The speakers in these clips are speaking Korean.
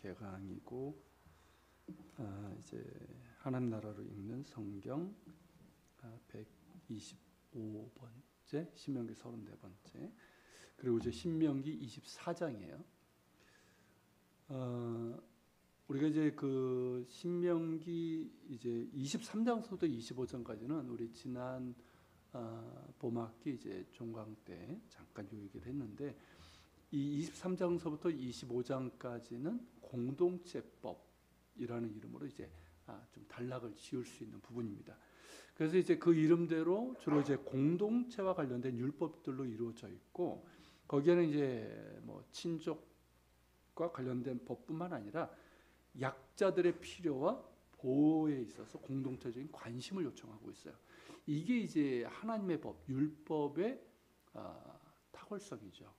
개강이고 이제 하나님 나라로 읽는 성경 125번째, 신명기 34번째, 그리고 이제 신명기 24장이에요. 우리가 이제 그 신명기 이제 23장부터 25장까지는 우리 지난 봄학기 이제 종강 때 잠깐 요 얘기를 했는데, 이 23장서부터 25장까지는 공동체법이라는 이름으로 이제 좀 단락을 지을 수 있는 부분입니다. 그래서 이제 그 이름대로 주로 이제 공동체와 관련된 율법들로 이루어져 있고, 거기에는 이제 뭐 친족과 관련된 법뿐만 아니라 약자들의 필요와 보호에 있어서 공동체적인 관심을 요청하고 있어요. 이게 이제 하나님의 법, 율법의 탁월성이죠.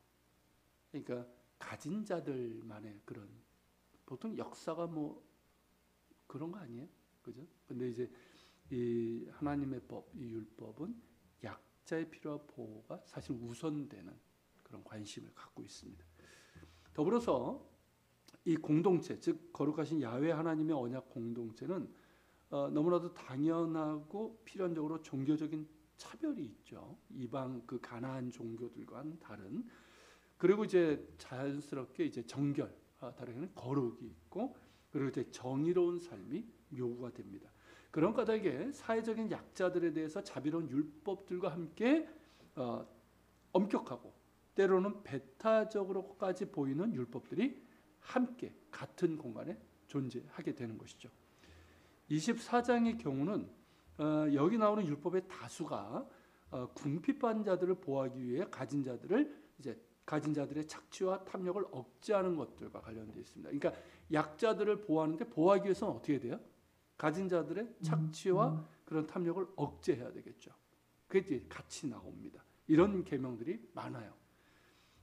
그러니까 가진 자들만의 그런, 보통 역사가 뭐 그런 거 아니에요, 그죠? 근데 이제 이 하나님의 법, 이 율법은 약자의 필요와 보호가 사실 우선되는 그런 관심을 갖고 있습니다. 더불어서 이 공동체, 즉 거룩하신 야훼 하나님의 언약 공동체는 너무나도 당연하고 필연적으로 종교적인 차별이 있죠. 이방 그 가나안 종교들과는 다른. 그리고 이제 자연스럽게 이제 정결, 다르게는 거룩이 있고, 그리고 이제 정의로운 삶이 요구가 됩니다. 그런 까닭에 사회적인 약자들에 대해서 자비로운 율법들과 함께 엄격하고 때로는 배타적으로까지 보이는 율법들이 함께 같은 공간에 존재하게 되는 것이죠. 24장의 경우는 여기 나오는 율법의 다수가 궁핍한 자들을 보호하기 위해 가진 자들의 착취와 탐욕을 억제하는 것들과 관련되어 있습니다. 그러니까 약자들을 보호하는데, 보호하기 위해서는 어떻게 돼요? 가진 자들의 착취와 그런 탐욕을 억제해야 되겠죠. 그게 같이 나옵니다. 이런 계명들이 많아요.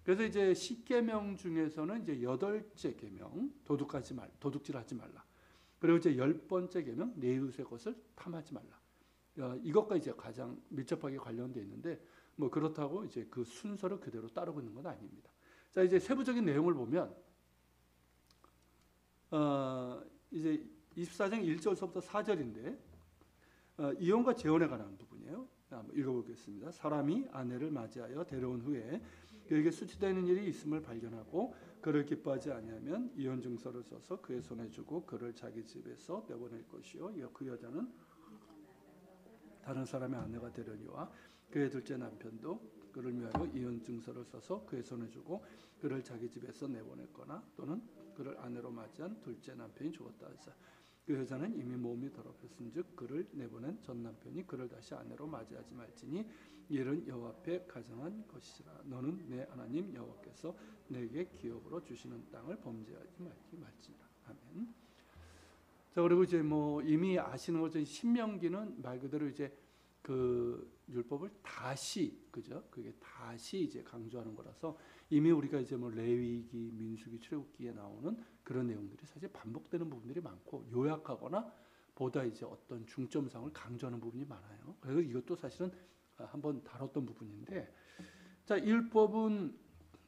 그래서 이제 10계명 중에서는 이제 8째 계명, 도둑질하지 말라. 그리고 이제 10번째 계명, 내 이웃의 것을 탐하지 말라. 이것과 이제 가장 밀접하게 관련되어 있는데, 뭐 그렇다고 이제 그 순서를 그대로 따르고 있는 건 아닙니다. 자, 이제 세부적인 내용을 보면 이제 24장 1절서부터 4절인데 이혼과 재혼에 관한 부분이에요. 한번 읽어보겠습니다. 사람이 아내를 맞이하여 데려온 후에 그에게 수치되는 일이 있음을 발견하고 그를 기뻐하지 아니하면 이혼 증서를 써서 그의 손에 주고 그를 자기 집에서 내보낼 것이요, 그 여자는 다른 사람의 아내가 되려니와 그의 둘째 남편도 그를 위하여 이혼 증서를 써서 그의 손에 주고 그를 자기 집에서 내보냈거나 또는 그를 아내로 맞이한 둘째 남편이 죽었다 하자. 그 여자는 이미 몸이 더럽혔은즉 그를 내보낸 전 남편이 그를 다시 아내로 맞이하지 말지니 이는 여호와 앞에 가증한 것이라. 너는 내 하나님 여호와께서 내게 기업으로 주시는 땅을 범죄하지 말지니라. 아멘. 자, 그리고 이제 뭐 이미 아시는 것처럼 신명기는 말 그대로 이제 그 율법을 다시, 그죠? 그게 다시 이제 강조하는 거라서 이미 우리가 이제 뭐 레위기, 민수기, 출애굽기에 나오는 그런 내용들이 사실 반복되는 부분들이 많고 요약하거나 보다 이제 어떤 중점상을 강조하는 부분이 많아요. 그래서 이것도 사실은 한번 다뤘던 부분인데, 자, 율법은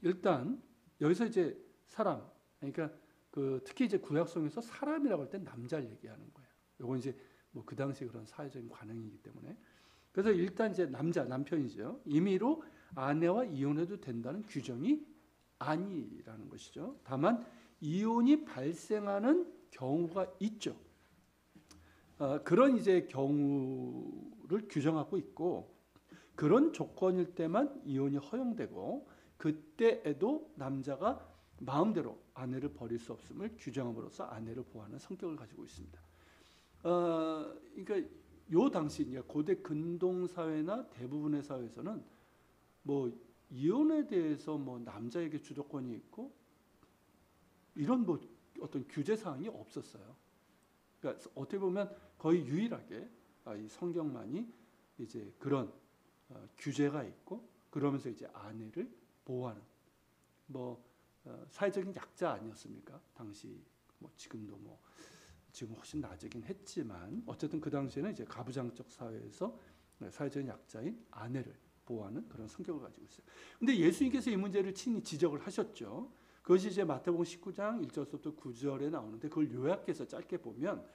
일단 여기서 이제 사람, 그러니까 그 특히 이제 구약성에서 사람이라고 할 때 남자를 얘기하는 거예요. 이건 이제 뭐 그 당시 그런 사회적인 관행이기 때문에. 그래서 일단 이제 남편이죠. 임의로 아내와 이혼해도 된다는 규정이 아니라는 것이죠. 다만 이혼이 발생하는 경우가 있죠. 그런 이제 경우를 규정하고 있고, 그런 조건일 때만 이혼이 허용되고, 그때에도 남자가 마음대로 아내를 버릴 수 없음을 규정함으로써 아내를 보호하는 성격을 가지고 있습니다. 그러니까 요 당시 고대 근동 사회나 대부분의 사회에서는 뭐 이혼에 대해서 뭐 남자에게 주도권이 있고 이런 뭐 어떤 규제 사항이 없었어요. 그러니까 어떻게 보면 거의 유일하게 이 성경만이 이제 그런 규제가 있고, 그러면서 이제 아내를 보호하는 뭐 사회적인 약자 아니었습니까? 당시 뭐 지금도 뭐 지금 훨씬 나아지긴 했지만 어쨌든 그 당시에는 이제 가부장적 사회에서 사회적인 약자인 아내를 보호하는 그런 성격을 가지고 있어요. 근데 예수님께서 이 문제를 친히 지적을 하셨죠. 그것이 이제 마태복음 19장 1절부터 9절에 나오는데 그걸 요약해서 짧게 보면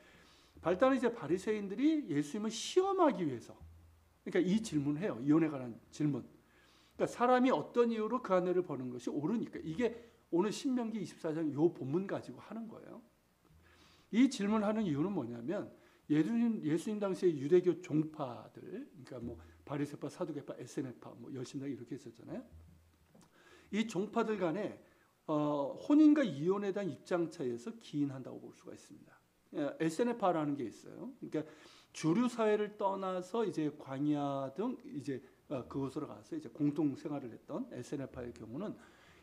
발단은 이제 바리새인들이 예수님을 시험하기 위해서 그러니까 이 질문을 해요. 이혼에 관한 질문. 그러니까 사람이 어떤 이유로 그 아내를 버는 것이 옳으니까 이게 오늘 신명기 24장 요 본문 가지고 하는 거예요. 이 질문하는 이유는 뭐냐면 예수님 당시에 유대교 종파들 그러니까 뭐 바리새파, 사두개파, 에세네파, 뭐 열심당 이렇게 있었잖아요. 이 종파들 간에 혼인과 이혼에 대한 입장 차이에서 기인한다고 볼 수가 있습니다. 에세네파라는 게 있어요. 그러니까 주류 사회를 떠나서 이제 광야 등 이제 그곳으로 가서 이제 공동 생활을 했던 에세네파의 경우는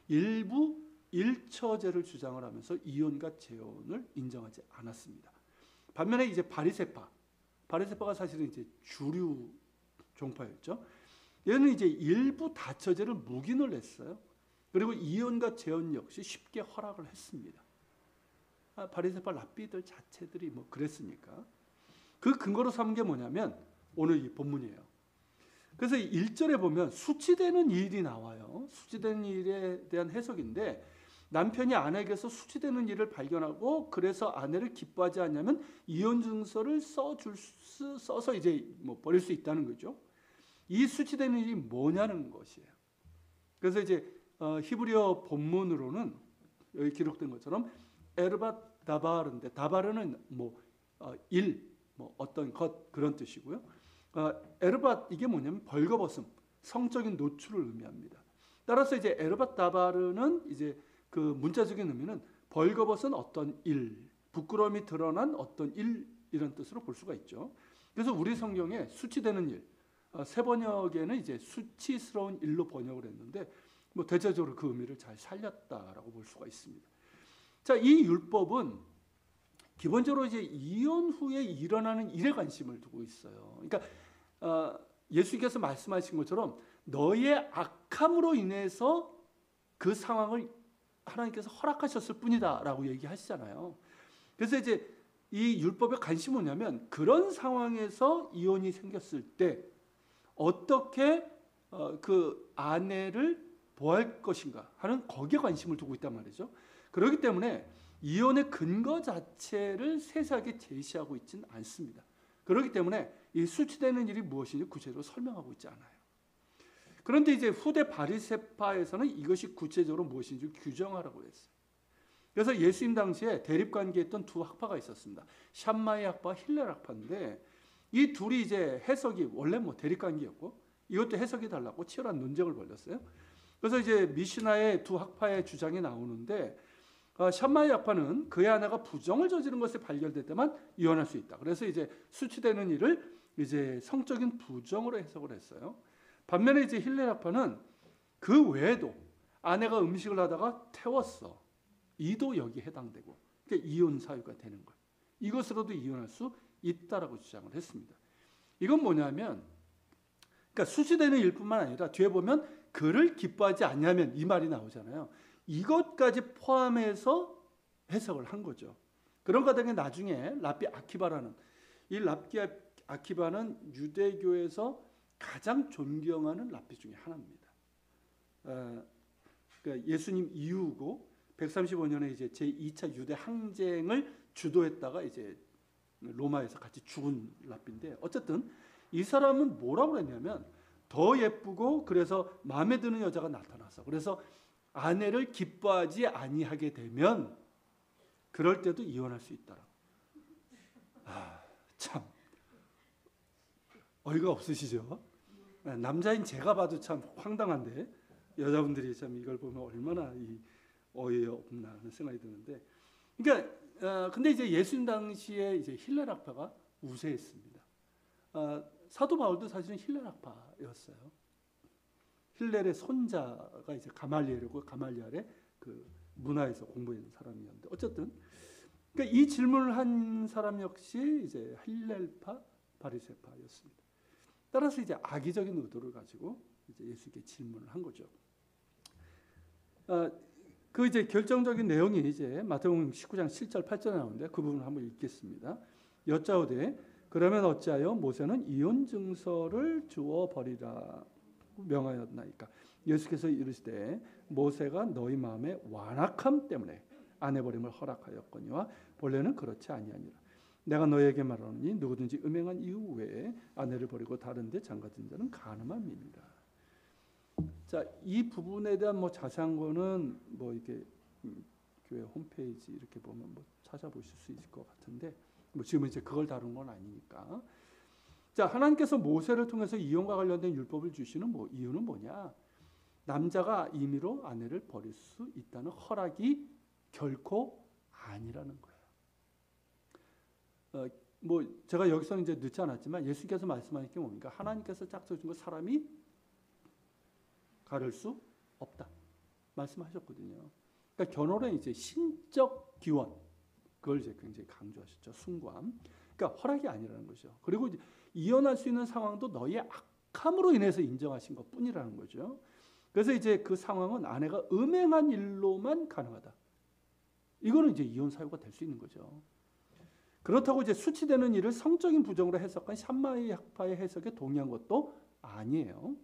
일부 일처제를 주장을 하면서 이혼과 재혼을 인정하지 않았습니다. 반면에 이제 바리새파가 사실은 이제 주류 종파였죠. 얘는 이제 일부 다처제를 묵인을 했어요. 그리고 이혼과 재혼 역시 쉽게 허락을 했습니다. 바리새파 랍비들 자체들이 뭐 그랬으니까. 그 근거로 삼은 게 뭐냐면 오늘 이 본문이에요. 그래서 1절에 보면 수치되는 일이 나와요. 수치되는 일에 대한 해석인데 남편이 아내에게서 수치되는 일을 발견하고 그래서 아내를 기뻐하지 않냐면 이혼 증서를 써서 이제 뭐 버릴 수 있다는 거죠. 이 수치되는 일이 뭐냐는 것이에요. 그래서 이제 히브리어 본문으로는 여기 기록된 것처럼 에르밧 다바르인데 다바르는 뭐 뭐 어떤 것 그런 뜻이고요. 에르밧 이게 뭐냐면 벌거벗음, 성적인 노출을 의미합니다. 따라서 이제 에르밧 다바르는 이제 그 문자적인 의미는 벌거벗은 어떤 일, 부끄러움이 드러난 어떤 일 이런 뜻으로 볼 수가 있죠. 그래서 우리 성경에 수치되는 일, 새 번역에는 이제 수치스러운 일로 번역을 했는데 뭐 대체적으로 그 의미를 잘 살렸다라고 볼 수가 있습니다. 자, 이 율법은 기본적으로 이제 이혼 후에 일어나는 일에 관심을 두고 있어요. 그러니까 예수께서 말씀하신 것처럼 너의 악함으로 인해서 그 상황을 하나님께서 허락하셨을 뿐이다라고 얘기하시잖아요. 그래서 이제 이 율법의 관심이 뭐냐면 그런 상황에서 이혼이 생겼을 때 어떻게 그 아내를 보호할 것인가 하는 거기에 관심을 두고 있단 말이죠. 그렇기 때문에 이혼의 근거 자체를 세세하게 제시하고 있지는 않습니다. 그렇기 때문에 이 수치되는 일이 무엇인지 구체적으로 설명하고 있지 않아요. 그런데 이제 후대 바리새파에서는 이것이 구체적으로 무엇인지 규정하라고 했어요. 그래서 예수님 당시에 대립관계했던 두 학파가 있었습니다. 샴마이 학파와 힐렐 학파인데 이 둘이 이제 해석이 원래 뭐 대립관계였고 이것도 해석이 달랐고 치열한 논쟁을 벌였어요. 그래서 이제 미시나의 두 학파의 주장이 나오는데 샴마이 학파는 그의 아내가 부정을 저지른 것이 발견될 때만 이혼할 수 있다. 그래서 이제 수치되는 일을 이제 성적인 부정으로 해석을 했어요. 반면에 이제 힐렐 학파는 그 외에도 아내가 음식을 하다가 태웠어. 이도 여기에 해당되고 그러니까 이혼 사유가 되는 거예요. 이것으로도 이혼할 수 있다라고 주장을 했습니다. 이건 뭐냐면 그러니까 수치되는 일뿐만 아니라 뒤에 보면 그를 기뻐하지 않냐면 이 말이 나오잖아요. 이것까지 포함해서 해석을 한 거죠. 그런 과정에 나중에 랍비 아키바라는 이 랍비 아키바는 유대교에서 가장 존경하는 랍비 중에 하나입니다. 그러니까 예수님 이후고 135년에 이제 제2차 유대 항쟁을 주도했다가 이제 로마에서 같이 죽은 랍비인데 어쨌든 이 사람은 뭐라고 했냐면 더 예쁘고 그래서 마음에 드는 여자가 나타나서 그래서 아내를 기뻐하지 아니하게 되면 그럴 때도 이혼할 수 있다라고. 참 어이가 없으시죠? 남자인 제가 봐도 참 황당한데 여자분들이 참 이걸 보면 얼마나 어이없나 하는 생각이 드는데, 그러니까 근데 이제 예수님 당시에 이제 힐렐 학파가 우세했습니다. 사도 바울도 사실은 힐렐 학파였어요. 힐렐의 손자가 이제 가말리엘이고 가말리엘의 그 문화에서 공부했는 사람이었는데 어쨌든 그러니까 이 질문을 한 사람 역시 이제 힐렐파 바리새파였습니다. 따라서 이제 악의적인 의도를 가지고 이제 예수께 질문을 한 거죠. 그 이제 결정적인 내용이 이제 마태복음 19장 7절 8절에 나오는데 그 부분을 한번 읽겠습니다. 여짜오되 그러면 어찌하여 모세는 이혼 증서를 주어 버리라 명하였나이까. 예수께서 이르시되 모세가 너희 마음의 완악함 때문에 아내 버림을 허락하였거니와 본래는 그렇지 아니하니라. 내가 너에게 말하노니 누구든지 음행한 이후 외에 아내를 버리고 다른 데 장가든 자는 간음함이니라. 자, 이 부분에 대한 뭐 자세한 거는 뭐 이렇게 교회 홈페이지 이렇게 보면 뭐 찾아보실 수 있을 것 같은데 뭐 지금은 이제 그걸 다룬 건 아니니까. 자, 하나님께서 모세를 통해서 이혼과 관련된 율법을 주시는 뭐 이유는 뭐냐? 남자가 임의로 아내를 버릴 수 있다는 허락이 결코 아니라는 거예요. 뭐 제가 여기서 이제 넣지 않았지만 예수께서 말씀하신 게 뭡니까? 하나님께서 짝져준 거 사람이 가를 수 없다 말씀하셨거든요. 그러니까 결혼은 이제 신적 기원, 그걸 이제 굉장히 강조하셨죠. 숭고함. 그러니까 허락이 아니라는 거죠. 그리고 이혼할 수 있는 상황도 너희의 악함으로 인해서 인정하신 것뿐이라는 거죠. 그래서 이제 그 상황은 아내가 음행한 일로만 가능하다. 이거는 이제 이혼 사유가 될 수 있는 거죠. 그렇다고 이제 수치되는 일을 성적인 부정으로 해석한 샴마이 학파의 해석에 동의한 것도 아니에요.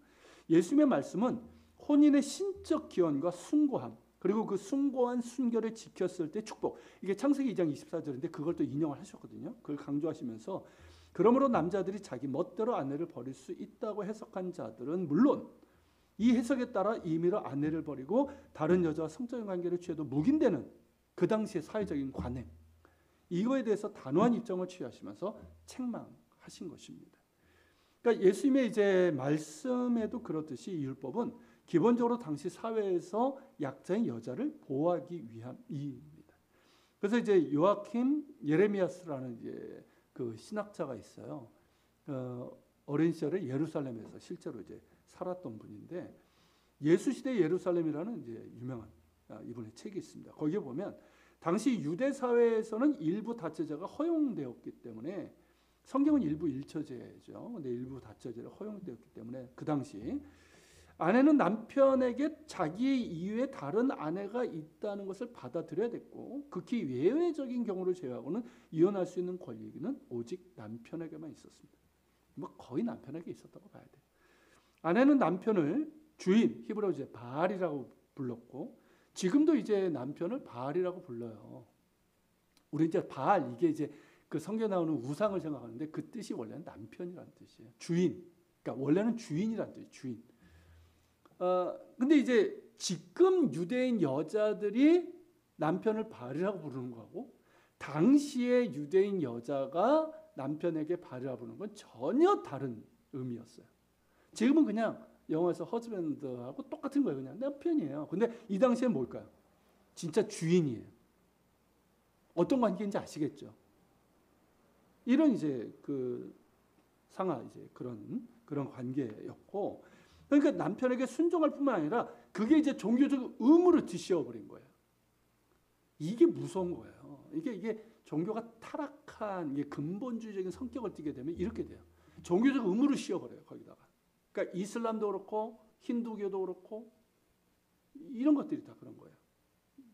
예수님의 말씀은 혼인의 신적 기원과 숭고함, 그리고 그 숭고한 순결을 지켰을 때 축복. 이게 창세기 2장 24절인데 그걸 또 인용을 하셨거든요. 그걸 강조하시면서 그러므로 남자들이 자기 멋대로 아내를 버릴 수 있다고 해석한 자들은 물론 이 해석에 따라 임의로 아내를 버리고 다른 여자와 성적인 관계를 취해도 묵인되는 그 당시의 사회적인 관행, 이거에 대해서 단호한 입장을 취하시면서 책망하신 것입니다. 그러니까 예수님의 이제 말씀에도 그렇듯이 이 율법은 기본적으로 당시 사회에서 약자인 여자를 보호하기 위함입니다. 그래서 이제 요아킴 예레미야스라는 이제 그 신학자가 있어요. 어린 시절에 예루살렘에서 실제로 이제 살았던 분인데 예수 시대 예루살렘이라는 이제 유명한 이분의 책이 있습니다. 거기에 보면 당시 유대 사회에서는 일부 다처제가 허용되었기 때문에 성경은 일부 일처제죠. 근데 일부 다처제가 허용되었기 때문에 그 당시 아내는 남편에게 자기 이외에 다른 아내가 있다는 것을 받아들여야 됐고 극히 예외적인 경우를 제외하고는 이혼할 수 있는 권리는 오직 남편에게만 있었습니다. 뭐 거의 남편에게 있었다고 봐야 돼요. 아내는 남편을 주인, 히브리어로 이제 바알이라고 불렀고 지금도 이제 남편을 바알이라고 불러요. 우리 이제 바알 이게 이제 그 성경에 나오는 우상을 생각하는데 그 뜻이 원래는 남편이라는 뜻이에요. 주인. 그러니까 원래는 주인이라는 뜻이에요. 주인. 근데 이제 지금 유대인 여자들이 남편을 바알이라고 부르는 거하고 당시의 유대인 여자가 남편에게 바알이라고 부르는 건 전혀 다른 의미였어요. 지금은 그냥 영어에서 허즈밴드하고 똑같은 거예요. 그냥 남편이에요. 근데 이 당시엔 뭘까요? 진짜 주인이에요. 어떤 관계인지 아시겠죠? 이런 이제 그 상하 이제 그런 관계였고, 그러니까 남편에게 순종할 뿐만 아니라 그게 이제 종교적 의무로 뒤씌워버린 거예요. 이게 무서운 거예요. 이게 종교가 타락한 이게 근본주의적인 성격을 띠게 되면 이렇게 돼요. 종교적 의무로 씌워버려요. 거기다가. 그러니까 이슬람도 그렇고 힌두교도 그렇고 이런 것들이 다 그런 거예요.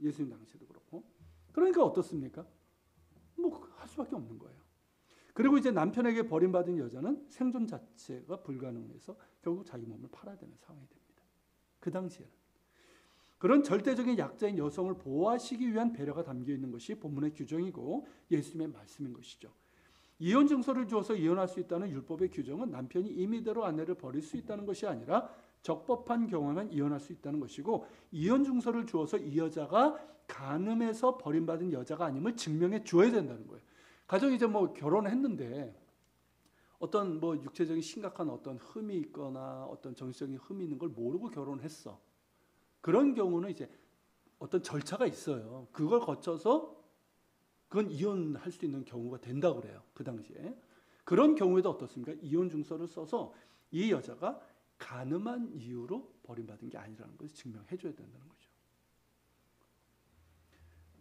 예수님 당시에도 그렇고. 그러니까 어떻습니까? 뭐 할 수밖에 없는 거예요. 그리고 이제 남편에게 버림받은 여자는 생존 자체가 불가능해서 결국 자기 몸을 팔아야 되는 상황이 됩니다. 그 당시에는. 그런 절대적인 약자인 여성을 보호하시기 위한 배려가 담겨 있는 것이 본문의 규정이고 예수님의 말씀인 것이죠. 이혼 증서를 주어서 이혼할 수 있다는 율법의 규정은 남편이 임의대로 아내를 버릴 수 있다는 것이 아니라 적법한 경우에만 이혼할 수 있다는 것이고 이혼 증서를 주어서 이 여자가 간음해서 버림받은 여자가 아님을 증명해 줘야 된다는 거예요. 가령 이제 뭐 결혼했는데 어떤 뭐 육체적인 심각한 어떤 흠이 있거나 어떤 정신적인 흠이 있는 걸 모르고 결혼했어. 그런 경우는 이제 어떤 절차가 있어요. 그걸 거쳐서 그건 이혼할 수 있는 경우가 된다고 그래요. 그 당시에. 그런 경우에도 어떻습니까? 이혼 증서를 써서 이 여자가 간음한 이유로 버림받은 게 아니라는 것을 증명해 줘야 된다는 거죠.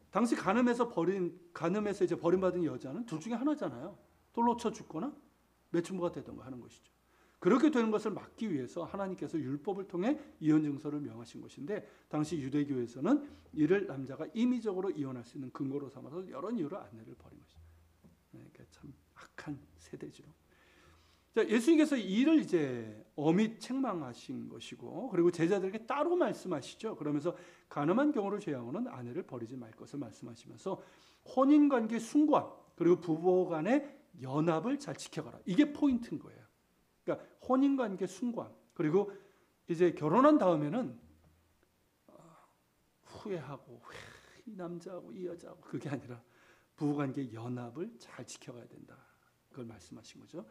당시 간음해서 이제 버림받은 여자는 둘 중에 하나잖아요. 돌로 쳐 죽거나 매춘부가 되던가 하는 것이죠. 그렇게 되는 것을 막기 위해서 하나님께서 율법을 통해 이혼 증서를 명하신 것인데 당시 유대교에서는 이를 남자가 임의적으로 이혼할 수 있는 근거로 삼아서 여러 이유로 아내를 버린 것이죠. 그러니까 참 악한 세대죠. 자, 예수님께서 이를 이제 어미 책망하신 것이고, 그리고 제자들에게 따로 말씀하시죠. 그러면서 가늠한 경우를 제하고는 아내를 버리지 말 것을 말씀하시면서 혼인관계 숭고함, 그리고 부부 간의 연합을 잘 지켜가라. 이게 포인트인 거예요. 그러니까 혼인관계 숭고함, 그리고 이제 결혼한 다음에는 후회하고 이 남자하고 이 여자하고 그게 아니라 부부관계 연합을 잘 지켜가야 된다. 그걸 말씀하신 거죠.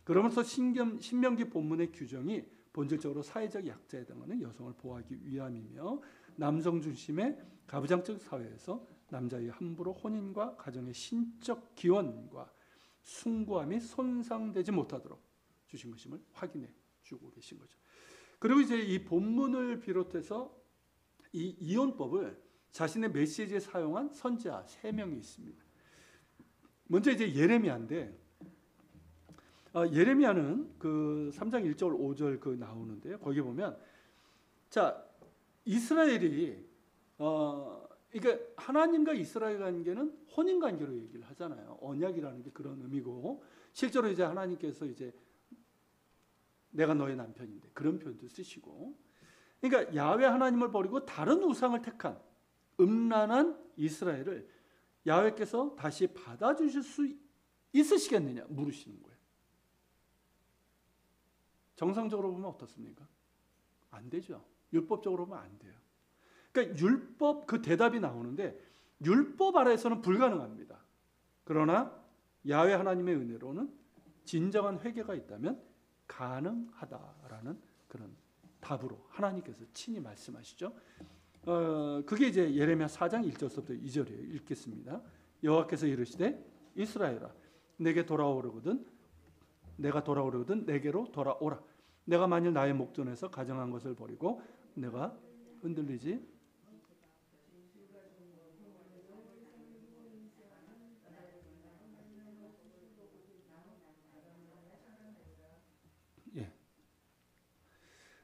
그러면서 신명기 본문의 규정이 본질적으로 사회적 약자에 해당하는 여성을 보호하기 위함이며, 남성 중심의 가부장적 사회에서 남자의 함부로 혼인과 가정의 신적 기원과 숭고함이 손상되지 못하도록 주신 것임을 확인해 주고 계신 거죠. 그리고 이제 이 본문을 비롯해서 이 이혼법을 자신의 메시지에 사용한 선지자 3명이 있습니다. 먼저 이제 예레미야인데, 예레미야는 그 3장 1절 5절 그 나오는데요. 거기 보면, 자, 이스라엘이 그러니까 하나님과 이스라엘 관계는 혼인 관계로 얘기를 하잖아요. 언약이라는 게 그런 의미고, 실제로 이제 하나님께서 이제 내가 너의 남편인데 그런 표현도 쓰시고, 그러니까 야훼 하나님을 버리고 다른 우상을 택한 음란한 이스라엘을 야훼께서 다시 받아주실 수 있으시겠느냐 물으시는 거예요. 정상적으로 보면 어떻습니까? 안 되죠. 율법적으로 보면 안 돼요. 그러니까 율법, 그 대답이 나오는데 율법 아래에서는 불가능합니다. 그러나 야훼 하나님의 은혜로는 진정한 회개가 있다면 가능하다라는 그런 답으로 하나님께서 친히 말씀하시죠. 그게 이제 예레미야 4장 1절부터 2절이에요. 읽겠습니다. 여호와께서 이르시되 이스라엘아 내게 돌아오려거든 내가 돌아오려거든 내게로 돌아오라. 내가 만일 나의 목전에서 가정한 것을 버리고 내가 흔들리지 예.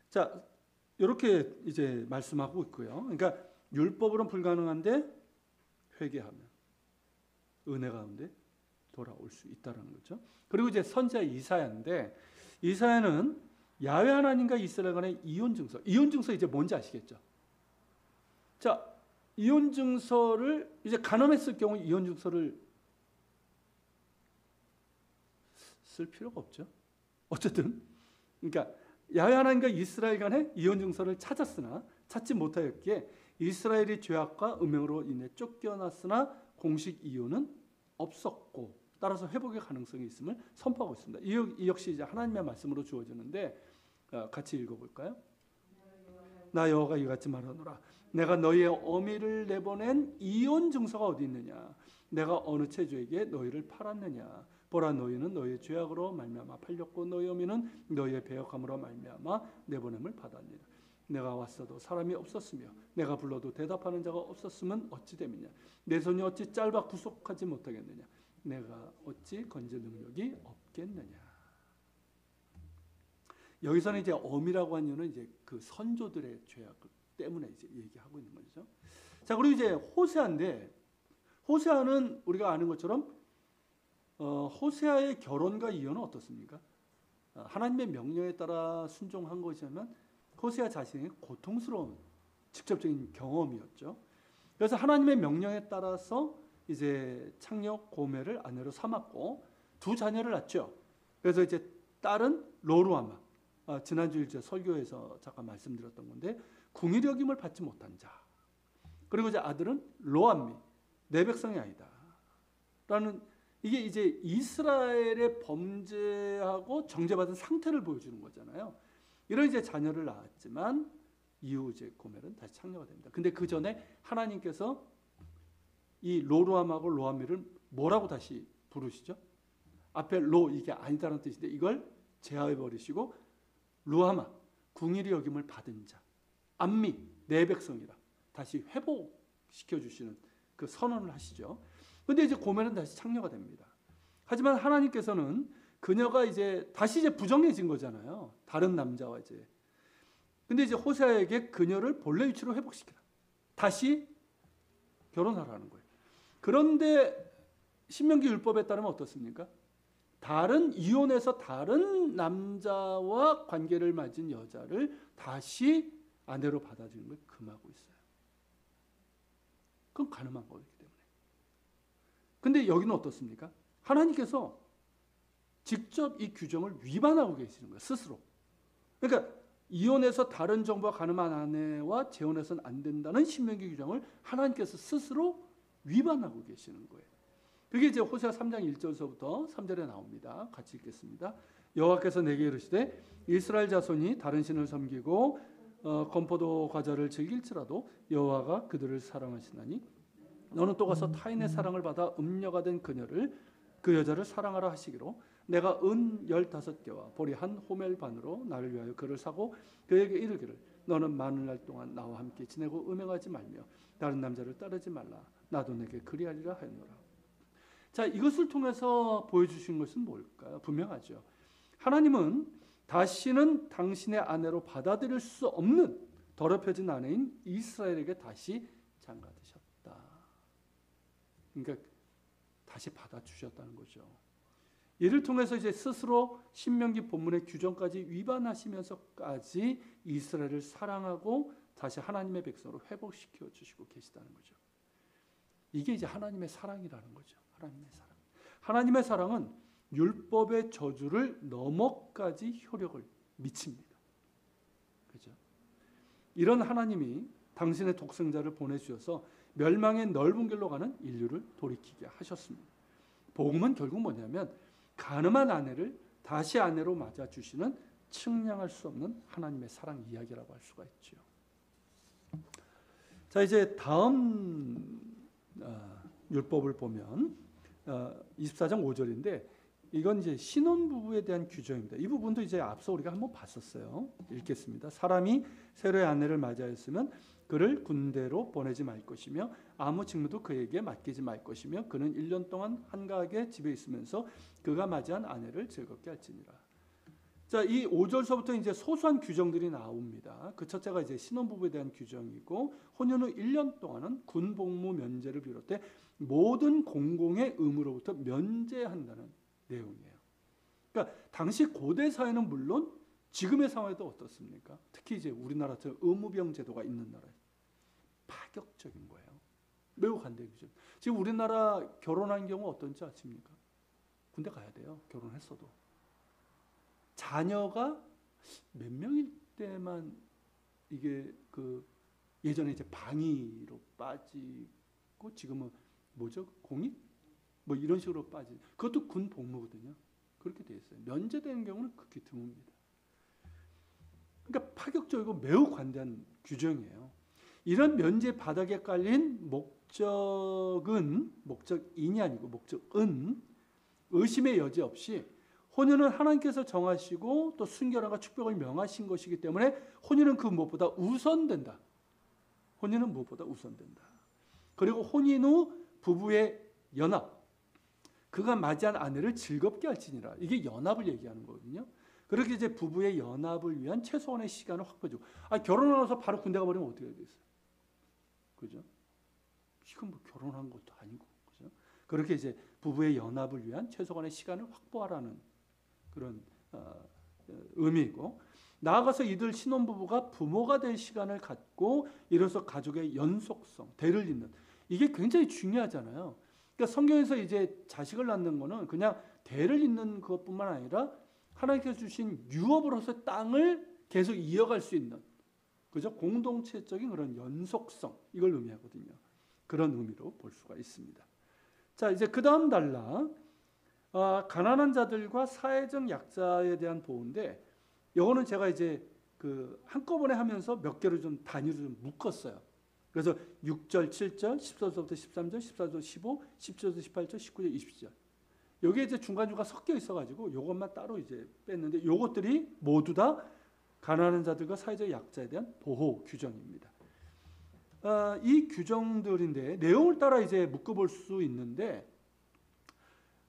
자, 이렇게 이제 말씀하고 있고요. 그러니까 율법으로는 불가능한데 회개하면 은혜 가운데 돌아올 수 있다는 거죠. 그리고 이제 선지자 이사야인데, 이사야는 야훼 하나님과 이스라엘 간의 이혼 증서. 이혼 증서 이제 뭔지 아시겠죠? 자, 이혼 증서를 이제 간음했을 경우 이혼 증서를 쓸 필요가 없죠. 어쨌든 그러니까 야훼 하나님과 이스라엘 간의 이혼 증서를 찾았으나 찾지 못하였기에 이스라엘이 죄악과 음행으로 인해 쫓겨났으나 공식 이혼은 없었고, 따라서 회복의 가능성이 있음을 선포하고 있습니다. 이 역시 이제 하나님의 말씀으로 주어지는데, 같이 읽어볼까요? 나 여호와가 이같이 말하노라. 내가 너희의 어미를 내보낸 이혼 증서가 어디 있느냐? 내가 어느 체주에게 너희를 팔았느냐? 보라, 너희는 너희의 죄악으로 말미암아 팔렸고 너희 어미는 너희의 배역함으로 말미암아 내보냄을 받았느니라. 내가 왔어도 사람이 없었으며 내가 불러도 대답하는 자가 없었으면 어찌 됨이냐? 내 손이 어찌 짧아 구속하지 못하겠느냐? 내가 어찌 건질 능력이 없겠느냐? 여기서는 이제 어미라고 한 이유는 이제 그 선조들의 죄악 때문에 이제 얘기하고 있는 거죠. 자, 그리고 이제 호세아인데, 호세아는 우리가 아는 것처럼 호세아의 결혼과 이혼은 어떻습니까? 하나님의 명령에 따라 순종한 것이라면 호세아 자신의 고통스러운 직접적인 경험이었죠. 그래서 하나님의 명령에 따라서 이제 창녀 고멜을 아내로 삼았고 두 자녀를 낳죠. 그래서 이제 딸은 로루아마, 지난주 이제 설교에서 잠깐 말씀드렸던 건데 궁일의 여김을 받지 못한 자. 그리고 이제 아들은 로암미, 내 백성이 아니다. 라는, 이게 이제 이스라엘의 범죄하고 정죄받은 상태를 보여주는 거잖아요. 이런 이제 자녀를 낳았지만 이후 이제 고멜은 다시 창녀가 됩니다. 근데 그 전에 하나님께서 이 로루암하고 로암미를 뭐라고 다시 부르시죠? 앞에 로, 이게 아니다라는 뜻인데 이걸 제하해 버리시고 루하마, 궁일의 여김을 받은 자, 암미, 내 백성이라 다시 회복시켜 주시는 그 선언을 하시죠. 근데 이제 고멜은 다시 창녀가 됩니다. 하지만 하나님께서는 그녀가 이제 다시 이제 부정해진 거잖아요. 다른 남자와 이제. 근데 이제 호세아에게 그녀를 본래 위치로 회복시키라. 다시 결혼하라는 거예요. 그런데 신명기 율법에 따르면 어떻습니까? 이혼해서 다른 남자와 관계를 맺은 여자를 다시 아내로 받아들이는 걸 금하고 있어요. 그건 가늠한 거기 때문에. 근데 여기는 어떻습니까? 하나님께서 직접 이 규정을 위반하고 계시는 거예요. 스스로. 그러니까 이혼해서 다른 정부와 가늠한 아내와 재혼해서는 안 된다는 신명기 규정을 하나님께서 스스로 위반하고 계시는 거예요. 그게 이제 호세아 3장 1절서부터 3절에 나옵니다. 같이 읽겠습니다. 여호와께서 내게 이르시되 이스라엘 자손이 다른 신을 섬기고 건포도 과자를 즐길지라도 여호와가 그들을 사랑하시나니 너는 또 가서 타인의 사랑을 받아 음녀가 된 그 여자를 사랑하라 하시기로 내가 은 15개와 보리 한 호멜 반으로 나를 위하여 그를 사고 그에게 이르기를 너는 많은 날 동안 나와 함께 지내고 음행하지 말며 다른 남자를 따르지 말라. 나도 내게 그리하리라 하였노라. 자, 이것을 통해서 보여주신 것은 뭘까요? 분명하죠. 하나님은 다시는 당신의 아내로 받아들일 수 없는 더럽혀진 아내인 이스라엘에게 다시 장가드셨다. 그러니까 다시 받아주셨다는 거죠. 이를 통해서 이제 스스로 신명기 본문의 규정까지 위반하시면서까지 이스라엘을 사랑하고 다시 하나님의 백성으로 회복시켜 주시고 계시다는 거죠. 이게 이제 하나님의 사랑이라는 거죠. 하나님의 사랑. 하나님의 사랑은 율법의 저주를 넘어까지 효력을 미칩니다. 그죠? 이런 하나님이 당신의 독생자를 보내주셔서 멸망의 넓은 길로 가는 인류를 돌이키게 하셨습니다. 복음은 결국 뭐냐면 가늠한 아내를 다시 아내로 맞아주시는 측량할 수 없는 하나님의 사랑 이야기라고 할 수가 있죠. 자, 이제 다음 율법을 보면 24장 5절인데 이건 이제 신혼부부에 대한 규정입니다. 이 부분도 이제 앞서 우리가 한번 봤었어요. 읽겠습니다. 사람이 새로의 아내를 맞이하였으면 그를 군대로 보내지 말 것이며 아무 직무도 그에게 맡기지 말 것이며 그는 1년 동안 한가하게 집에 있으면서 그가 맞이한 아내를 즐겁게 할지니라. 자, 이 5절서부터 이제 소소한 규정들이 나옵니다. 그 첫째가 이제 신혼부부에 대한 규정이고 혼인 후 1년 동안은 군복무 면제를 비롯해 모든 공공의 의무로부터 면제한다는 내용이에요. 그러니까 당시 고대 사회는 물론 지금의 상황에도 어떻습니까? 특히 이제 우리나라처럼 의무병 제도가 있는 나라에 파격적인 거예요. 매우 관대하죠. 지금 우리나라 결혼한 경우 어떤지 아십니까? 군대 가야 돼요. 결혼했어도. 자녀가 몇 명일 때만 이게 그 예전에 이제 방위로 빠지고 지금은 뭐죠? 공익? 뭐 이런 식으로 빠지. 그것도 군 복무거든요. 그렇게 돼 있어요. 면제되는 경우는 극히 드뭅니다. 그러니까 파격적이고 매우 관대한 규정이에요. 이런 면제 바닥에 깔린 목적인이 아니고 목적은 의심의 여지 없이 혼인은 하나님께서 정하시고 또 순결함과 축복을 명하신 것이기 때문에 혼인은 그 무엇보다 우선된다. 혼인은 무엇보다 우선된다. 그리고 혼인 후 부부의 연합, 그가 맞이한 아내를 즐겁게 할지니라. 이게 연합을 얘기하는 거거든요. 그렇게 이제 부부의 연합을 위한 최소한의 시간을 확보해주고, 결혼하고 바로 군대 가버리면 어떻게 되겠어요? 그죠? 지금 뭐 결혼한 것도 아니고, 그죠? 그렇게 이제 부부의 연합을 위한 최소한의 시간을 확보하라는 그런 의미이고, 나아가서 이들 신혼부부가 부모가 될 시간을 갖고 이로써 가족의 연속성, 대를 잇는, 이게 굉장히 중요하잖아요. 그러니까 성경에서 이제 자식을 낳는 거는 그냥 대를 잇는 것뿐만 아니라 하나님께서 주신 유업으로서 땅을 계속 이어갈 수 있는, 그죠? 공동체적인 그런 연속성, 이걸 의미하거든요. 그런 의미로 볼 수가 있습니다. 자, 이제 그 다음 단락, 가난한 자들과 사회적 약자에 대한 보호인데, 이거는 제가 이제 그 한꺼번에 하면서 몇 개를 좀 단위로 좀 묶었어요. 그래서 6절, 7절, 14절부터 13절, 14절, 15, 17절, 18절, 19절, 20절. 여기에 이제 중간중간 섞여 있어가지고 이것만 따로 이제 뺐는데, 이것들이 모두 다 가난한 자들과 사회적 약자에 대한 보호 규정입니다. 이 규정들인데 내용을 따라 이제 묶어볼 수 있는데,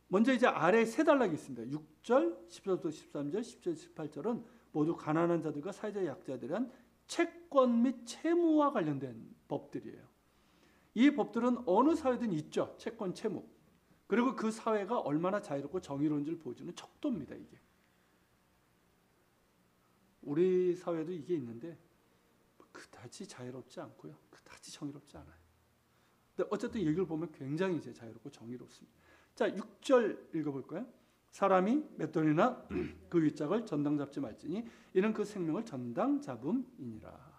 먼저 이제 아래 세 단락이 있습니다. 6절, 14절, 13절, 17절, 18절은 모두 가난한 자들과 사회적 약자들에 대한 채권 및 채무와 관련된 법들이에요. 이 법들은 어느 사회든 있죠. 채권, 채무. 그리고 그 사회가 얼마나 자유롭고 정의로운지를 보여주는 척도입니다. 이게. 우리 사회도 이게 있는데 그다지 자유롭지 않고요. 그다지 정의롭지 않아요. 근데 어쨌든 얘기를 보면 굉장히 이제 자유롭고 정의롭습니다. 자, 6절 읽어볼까요? 사람이 맷돌이나 그 윗짝을 전당 잡지 말지니 이는 그 생명을 전당 잡음이니라.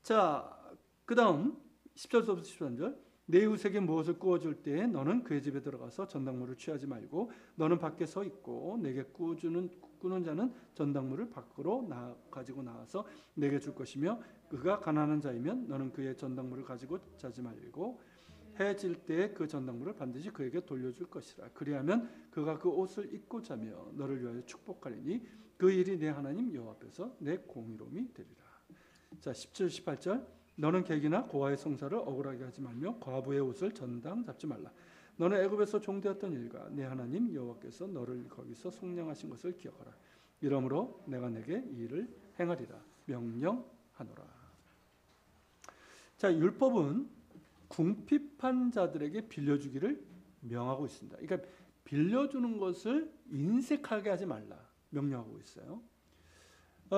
자, 그 다음 10절부터 13절. 내 이웃에게 무엇을 구워줄 때에 너는 그의 집에 들어가서 전당물을 취하지 말고 너는 밖에 서 있고 내게 꾸는 자는 전당물을 밖으로 가지고 나와서 내게 줄 것이며 그가 가난한 자이면 너는 그의 전당물을 가지고 자지 말고 해 질 때에 그 전당물을 반드시 그에게 돌려줄 것이라. 그리하면 그가 그 옷을 입고 자며 너를 위하여 축복하리니 그 일이 내 하나님 여호와 앞에서 내 공의로움이 되리라. 자, 10절 18절. 너는 객이나 고아의 성사를 억울하게 하지 말며 과부의 옷을 전당 잡지 말라. 너는 애굽에서 종되었던 일과 내 하나님 여호와께서 너를 거기서 속량하신 것을 기억하라. 이러므로 내가 내게 이 일을 행하리라 명령하노라. 자, 율법은 궁핍한 자들에게 빌려주기를 명하고 있습니다. 그러니까 빌려주는 것을 인색하게 하지 말라 명령하고 있어요.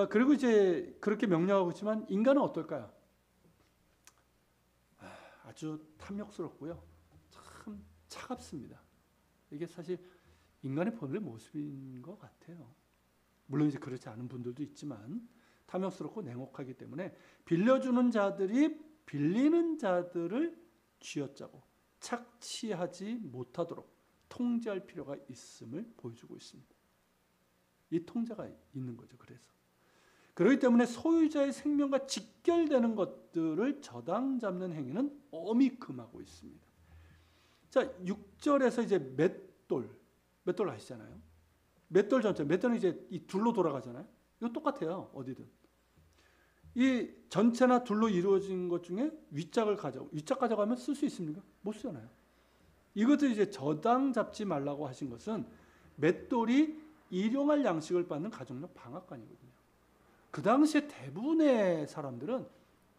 그리고 이제 그렇게 명령하고 있지만 인간은 어떨까요? 아주 탐욕스럽고요. 참 차갑습니다. 이게 사실 인간의 본래 모습인 것 같아요. 물론 이제 그렇지 않은 분들도 있지만 탐욕스럽고 냉혹하기 때문에 빌려주는 자들이 빌리는 자들을 쥐어짜고 착취하지 못하도록 통제할 필요가 있음을 보여주고 있습니다. 이 통제가 있는 거죠. 그렇기 때문에 소유자의 생명과 직결되는 것들을 저당 잡는 행위는 엄히 금하고 있습니다. 자, 6절에서 이제 맷돌 아시잖아요. 맷돌 전체, 맷돌은 이제 이 둘로 돌아가잖아요. 이거 똑같아요. 어디든. 이 전체나 둘로 이루어진 것 중에 윗짝 가져가면 쓸 수 있습니까? 못 쓰잖아요. 이것도 이제 저당 잡지 말라고 하신 것은 맷돌이 일용할 양식을 받는 가정용 방앗간이거든요. 그 당시에 대부분의 사람들은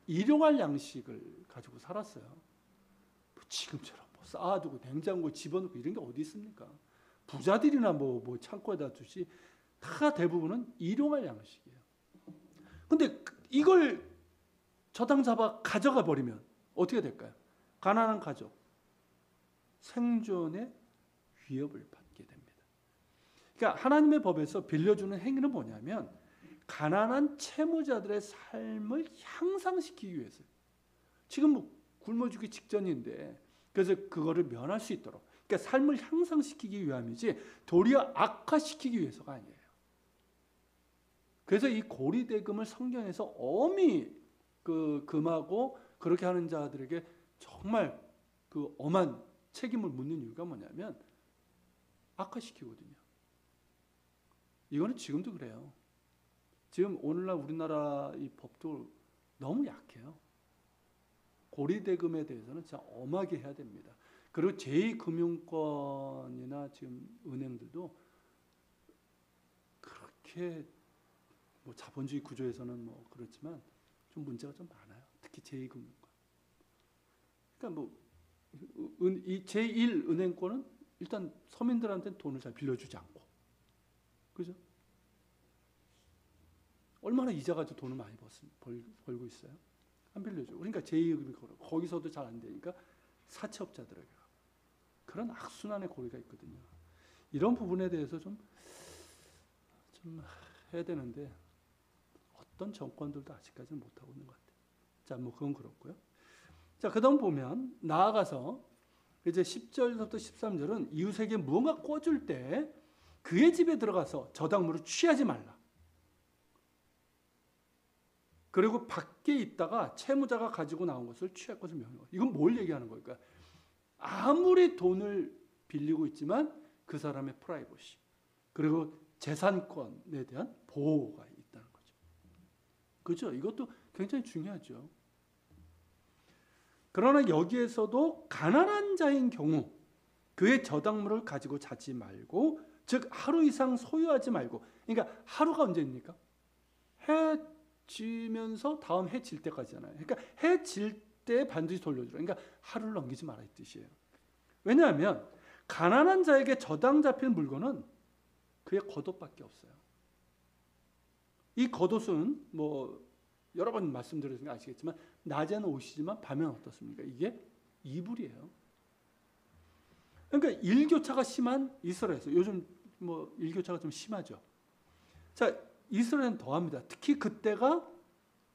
일용할 양식을 가지고 살았어요. 뭐 지금처럼 뭐 쌓아두고 냉장고에 집어넣고 이런 게 어디 있습니까? 부자들이나 뭐 창고에다 두지 다 대부분은 일용할 양식이에요. 근데 이걸 저당 잡아 가져가 버리면 어떻게 될까요? 가난한 가족, 생존의 위협을 받게 됩니다. 그러니까 하나님의 법에서 빌려주는 행위는 뭐냐면 가난한 채무자들의 삶을 향상시키기 위해서 지금 뭐 굶어 죽기 직전인데 그래서 그거를 면할 수 있도록 그러니까 삶을 향상시키기 위함이지 도리어 악화시키기 위해서가 아니에요. 그래서 이 고리대금을 성경에서 엄히 금하고 그렇게 하는 자들에게 정말 그 엄한 책임을 묻는 이유가 뭐냐면 악화시키거든요. 이거는 지금도 그래요. 지금 오늘날 우리나라 이 법도 너무 약해요. 고리대금에 대해서는 진짜 엄하게 해야 됩니다. 그리고 제2금융권이나 지금 은행들도 그렇게 뭐 자본주의 구조에서는 뭐 그렇지만 좀 문제가 좀 많아요. 특히 제2금융권. 그러니까 뭐 이 제1은행권은 일단 서민들한테는 돈을 잘 빌려주지 않고, 그죠? 얼마나 이자 가지고 돈을 많이 벌고 있어요? 안 빌려줘. 그러니까 제2금융권 거기서도 잘 안 되니까 사채업자들에게 그런 악순환의 고리가 있거든요. 이런 부분에 대해서 좀 해야 되는데 어떤 정권들도 아직까지는 못하고 있는 것 같아요. 자, 뭐 그건 그렇고요. 자, 그 다음 보면 나아가서 이제 10절부터 13절은 이웃에게 무언가 꿔줄 때 그의 집에 들어가서 저당물을 취하지 말라. 그리고 밖에 있다가 채무자가 가지고 나온 것을 취할 것을 명령하라. 이건 뭘 얘기하는 걸까요? 아무리 돈을 빌리고 있지만 그 사람의 프라이버시 그리고 재산권에 대한 보호가 있다는 거죠. 그렇죠? 이것도 굉장히 중요하죠. 그러나 여기에서도 가난한 자인 경우 그의 저당물을 가지고 자지 말고 즉 하루 이상 소유하지 말고 그러니까 하루가 언제입니까? 해 지면서 다음 해 질 때까지잖아요. 그러니까 해 질 때 반드시 돌려주라. 그러니까 하루를 넘기지 마라 이 뜻이에요. 왜냐하면 가난한 자에게 저당 잡힌 물건은 그의 겉옷밖에 없어요. 이 겉옷은 뭐 여러 번 말씀드렸으니까 아시겠지만 낮에는 옷이지만 밤에는 어떻습니까? 이게 이불이에요. 그러니까 일교차가 심한 이스라엘에서, 요즘 뭐 일교차가 좀 심하죠. 자, 이스라엘은 더합니다. 특히 그때가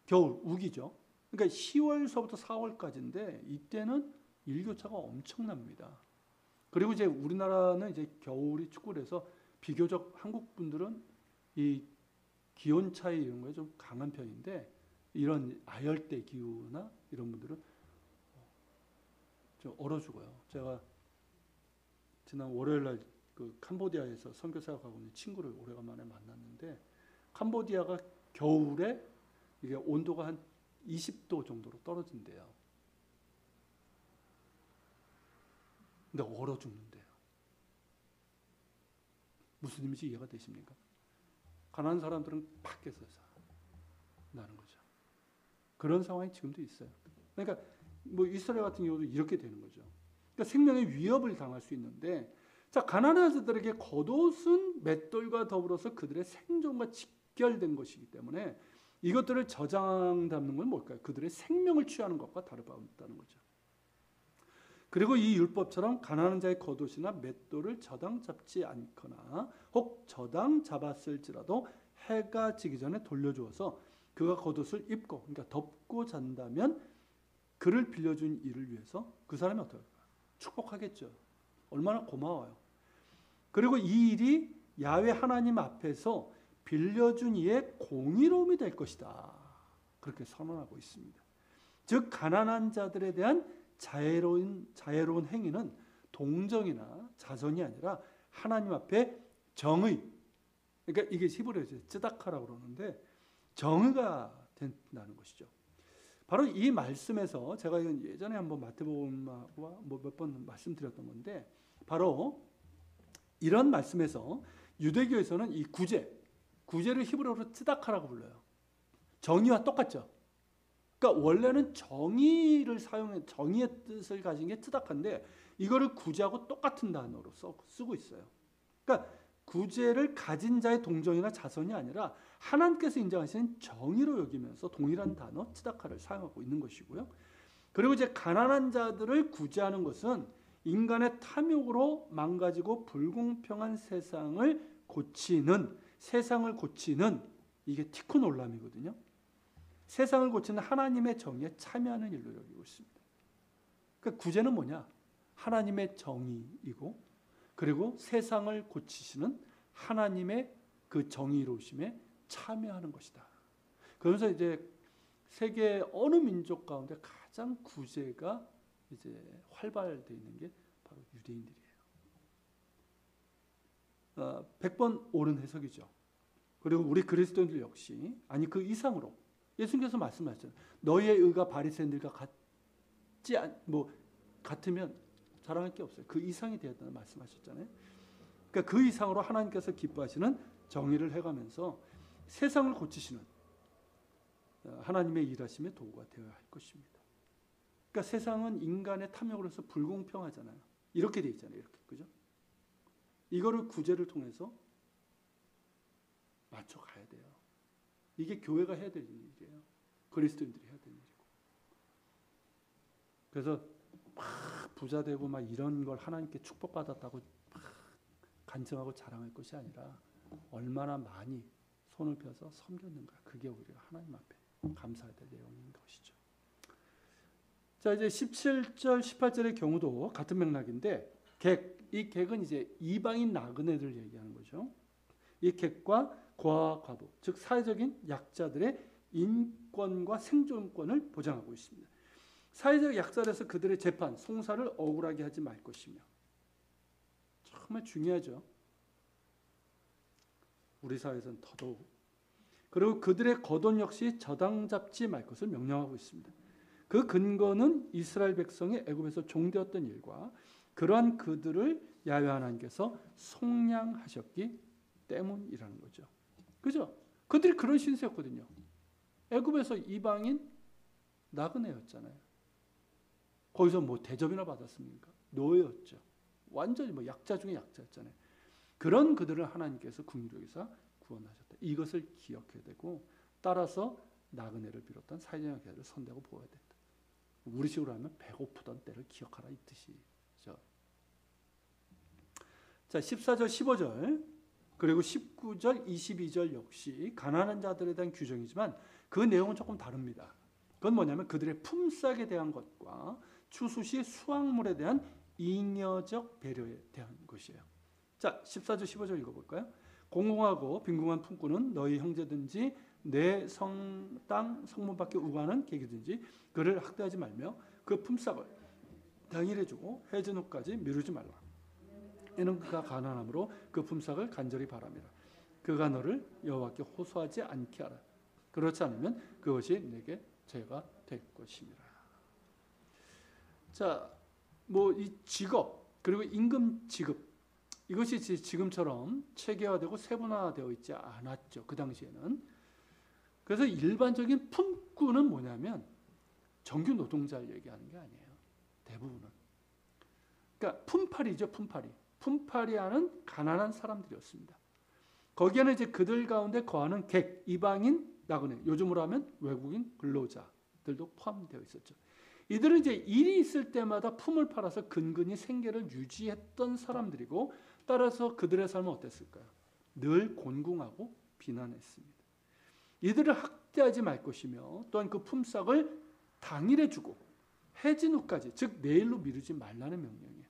겨울, 우기죠. 그러니까 10월서부터 4월까지인데 이때는 일교차가 엄청납니다. 그리고 이제 우리나라는 이제 겨울이 춥고 해서 비교적 한국 분들은 이 기온 차이 이런 거에 좀 강한 편인데, 이런 아열대 기후나 이런 분들은 좀 얼어 죽어요. 제가 지난 월요일 날 그 캄보디아에서 선교사가 가고 있는 친구를 오래간만에 만났는데, 캄보디아가 겨울에 이게 온도가 한 20도 정도로 떨어진대요. 근데 얼어 죽는데요. 무슨 의미인지 이해가 되십니까? 가난한 사람들은 밖에서 나는 거죠. 그런 상황이 지금도 있어요. 그러니까 뭐 이스라엘 같은 경우도 이렇게 되는 거죠. 그러니까 생명의 위협을 당할 수 있는데, 자, 가난한 자들에게 겉옷은 맷돌과 더불어서 그들의 생존과 직결된 것이기 때문에 이것들을 저장 담는 건 뭘까요? 그들의 생명을 취하는 것과 다를 바 없다는 거죠. 그리고 이 율법처럼 가난한 자의 겉옷이나 맷돌을 저당 잡지 않거나 혹 저당 잡았을지라도 해가 지기 전에 돌려주어서 그가 겉옷을 입고, 그러니까 덮고 잔다면 그를 빌려준 이를 위해서 그 사람이 어떨까요? 축복하겠죠. 얼마나 고마워요. 그리고 이 일이 야훼 하나님 앞에서 빌려준 이의 공의로움이 될 것이다. 그렇게 선언하고 있습니다. 즉 가난한 자들에 대한 자애로운 행위는 동정이나 자선이 아니라 하나님 앞에 정의, 그러니까 이게 히브리어에서 쯔다카라고 그러는데 정의가 된다는 것이죠. 바로 이 말씀에서 제가 예전에 한번 마태복음과 몇 번 말씀드렸던 건데, 바로 이런 말씀에서 유대교에서는 이 구제를 히브리어로 쯔다카라고 불러요. 정의와 똑같죠. 그러니까 원래는 정의를 사용해, 정의의 뜻을 가진 게 쯔다카인데 이거를 구제하고 똑같은 단어로 쓰고 있어요. 그러니까 구제를 가진 자의 동정이나 자선이 아니라 하나님께서 인정하시는 정의로 여기면서 동일한 단어 쯔다카를 사용하고 있는 것이고요. 그리고 이제 가난한 자들을 구제하는 것은 인간의 탐욕으로 망가지고 불공평한 세상을 고치는 이게 티쿤 올람이거든요. 세상을 고치는 하나님의 정의에 참여하는 일로 여기고 있습니다. 그러니까 구제는 뭐냐? 하나님의 정의이고, 그리고 세상을 고치시는 하나님의 그 정의로우심에 참여하는 것이다. 그러면서 이제 세계 어느 민족 가운데 가장 구제가 이제 활발되어 있는 게 바로 유대인들이에요. 100번 옳은 해석이죠. 그리고 우리 그리스도인들 역시, 아니 그 이상으로 예수님께서 말씀하셨잖아요. 너희의 의가 바리새인들과 같으면 자랑할 게 없어요. 그 이상이 되었다는 말씀하셨잖아요. 그러니까 그 이상으로 하나님께서 기뻐하시는 정의를 해가면서 세상을 고치시는 하나님의 일하심의 도구가 되어야 할 것입니다. 그러니까 세상은 인간의 탐욕으로서 불공평하잖아요. 이렇게 돼 있잖아요. 이렇게, 그죠? 이거를 구제를 통해서 맞춰가야 돼요. 이게 교회가 해야 될 일이에요. 그리스도인들이 해야 될 일이고. 그래서 막 부자 되고 막 이런 걸 하나님께 축복받았다고 막 간증하고 자랑할 것이 아니라 얼마나 많이 손을 펴서 섬겼는가. 그게 우리가 하나님 앞에 감사해야 될 내용인 것이죠. 자, 이제 17절, 18절의 경우도 같은 맥락인데, 이 객은 이제 이방인 나그네들 얘기하는 거죠. 이 객과 고아와 과부, 즉 사회적인 약자들의 인권과 생존권을 보장하고 있습니다. 사회적 약자라서 그들의 재판, 송사를 억울하게 하지 말 것이며, 정말 중요하죠. 우리 사회에서는 더더욱. 그리고 그들의 거돈 역시 저당 잡지 말 것을 명령하고 있습니다. 그 근거는 이스라엘 백성이 애굽에서 종되었던 일과 그러한 그들을 야훼 하나님께서 속량하셨기 때문이라는 거죠. 그죠? 그들이 그런 신세였거든요. 애굽에서 이방인 나그네였잖아요. 거기서 뭐 대접이나 받았습니까? 노예였죠. 완전히 뭐 약자 중에 약자였잖아요. 그런 그들을 하나님께서 긍휼히 여기사 구원하셨다. 이것을 기억해야 되고 따라서 나그네를 비롯한 사회적 약자들을 선대하고 보호해야 된다. 우리 식으로 하면 배고프던 때를 기억하라 이 뜻이죠. 자, 14절, 15절 그리고 19절, 22절 역시 가난한 자들에 대한 규정이지만 그 내용은 조금 다릅니다. 그건 뭐냐면 그들의 품삯에 대한 것과 추수 시 수확물에 대한 잉여적 배려에 대한 것이에요. 자, 14절, 15절 읽어볼까요? 공공하고 빈궁한 품꾼은 너희 형제든지 내 땅 성문 밖에 우가는 계기든지 그를 학대하지 말며 그 품삯을 당일에 주고 해진 후까지 미루지 말라. 이는 그가 가난함으로 그 품삯을 간절히 바람이라. 그가 너를 여호와께 호소하지 않게 하라. 그렇지 않으면 그것이 내게 죄가 될 것이니라. 자, 뭐 이 직업 그리고 임금 지급 이것이 지금처럼 체계화되고 세분화되어 있지 않았죠. 그 당시에는. 그래서 일반적인 품꾼은 뭐냐면 정규 노동자를 얘기하는 게 아니에요. 대부분은. 그러니까 품팔이죠. 품팔이 하는 가난한 사람들이었습니다. 거기에는 이제 그들 가운데 거하는 객, 이방인, 나그네, 요즘으로 하면 외국인 근로자들도 포함되어 있었죠. 이들은 이제 일이 있을 때마다 품을 팔아서 근근히 생계를 유지했던 사람들이고 따라서 그들의 삶은 어땠을까요? 늘 곤궁하고 비난했습니다. 이들을 학대하지 말 것이며 또한 그 품삯을 당일에 주고 해진 후까지 즉 내일로 미루지 말라는 명령이에요.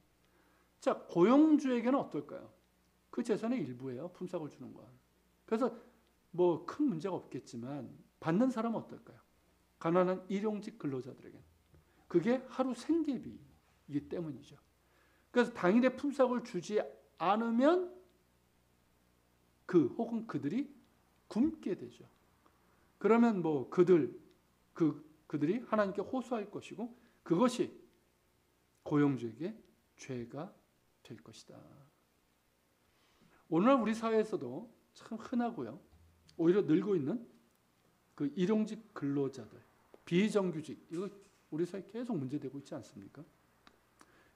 자, 고용주에게는 어떨까요? 그 재산의 일부예요. 품삯을 주는 건. 그래서 뭐 큰 문제가 없겠지만 받는 사람은 어떨까요? 가난한 일용직 근로자들에게는. 그게 하루 생계비이기 때문이죠. 그래서 당일에 품삯을 주지 않으면 혹은 그들이 굶게 되죠. 그러면 뭐 그들이 하나님께 호소할 것이고 그것이 고용주에게 죄가 될 것이다. 오늘날 우리 사회에서도 참 흔하고요. 오히려 늘고 있는 그 일용직 근로자들, 비정규직 이거 우리 사회에 계속 문제되고 있지 않습니까?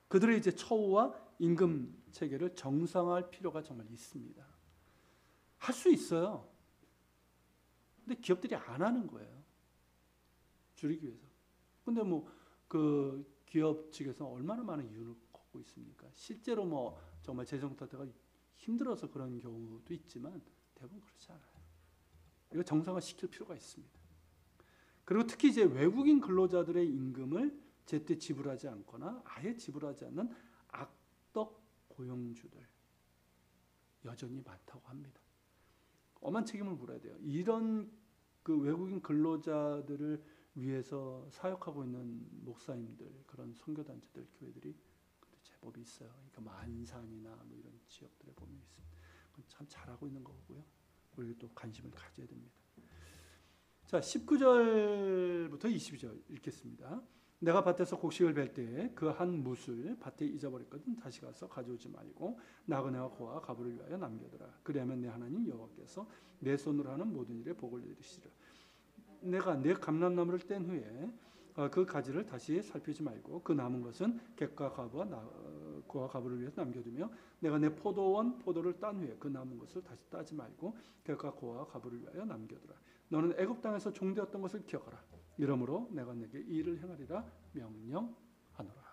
그들의 이제 처우와 임금 체계를 정상화할 필요가 정말 있습니다. 할 수 있어요. 근데 기업들이 안 하는 거예요. 줄이기 위해서. 근데 뭐 그 기업 측에서 얼마나 많은 이유를 걷고 있습니까? 실제로 뭐 정말 재정 타태가 힘들어서 그런 경우도 있지만 대부분 그렇지 않아요. 이거 정상화 시킬 필요가 있습니다. 그리고 특히 이제 외국인 근로자들의 임금을 제때 지불하지 않거나 아예 지불하지 않는 악덕 고용주들 여전히 많다고 합니다. 엄한 책임을 물어야 돼요. 이런 그 외국인 근로자들을 위해서 사역하고 있는 목사님들, 그런 선교단체들, 교회들이 제법 있어요. 그러니까 뭐 안산이나 뭐 이런 지역들에 보면 있습니다. 참 잘하고 있는 거고요. 우리 또 관심을 가져야 됩니다. 자, 19절부터 22절 읽겠습니다. 내가 밭에서 곡식을 벨 때에 그 한 뭇을 밭에 잊어버렸거든. 다시 가서 가져오지 말고 나그네와 고아 가부를 위하여 남겨두라. 그리하면 내 하나님 여호와께서 내 손으로 하는 모든 일에 복을 내리시리라. 내가 내 감람나무를 뗀 후에 그 가지를 다시 살피지 말고 그 남은 것은 객과 가부와 고아 가부를 위해서 남겨두며 내가 내 포도를 딴 후에 그 남은 것을 다시 따지 말고 객과 고아 가부를 위하여 남겨두라. 너는 애굽 땅에서 종되었던 것을 기억하라. 이러므로 내가 내게 이 일을 행하리라 명령하노라.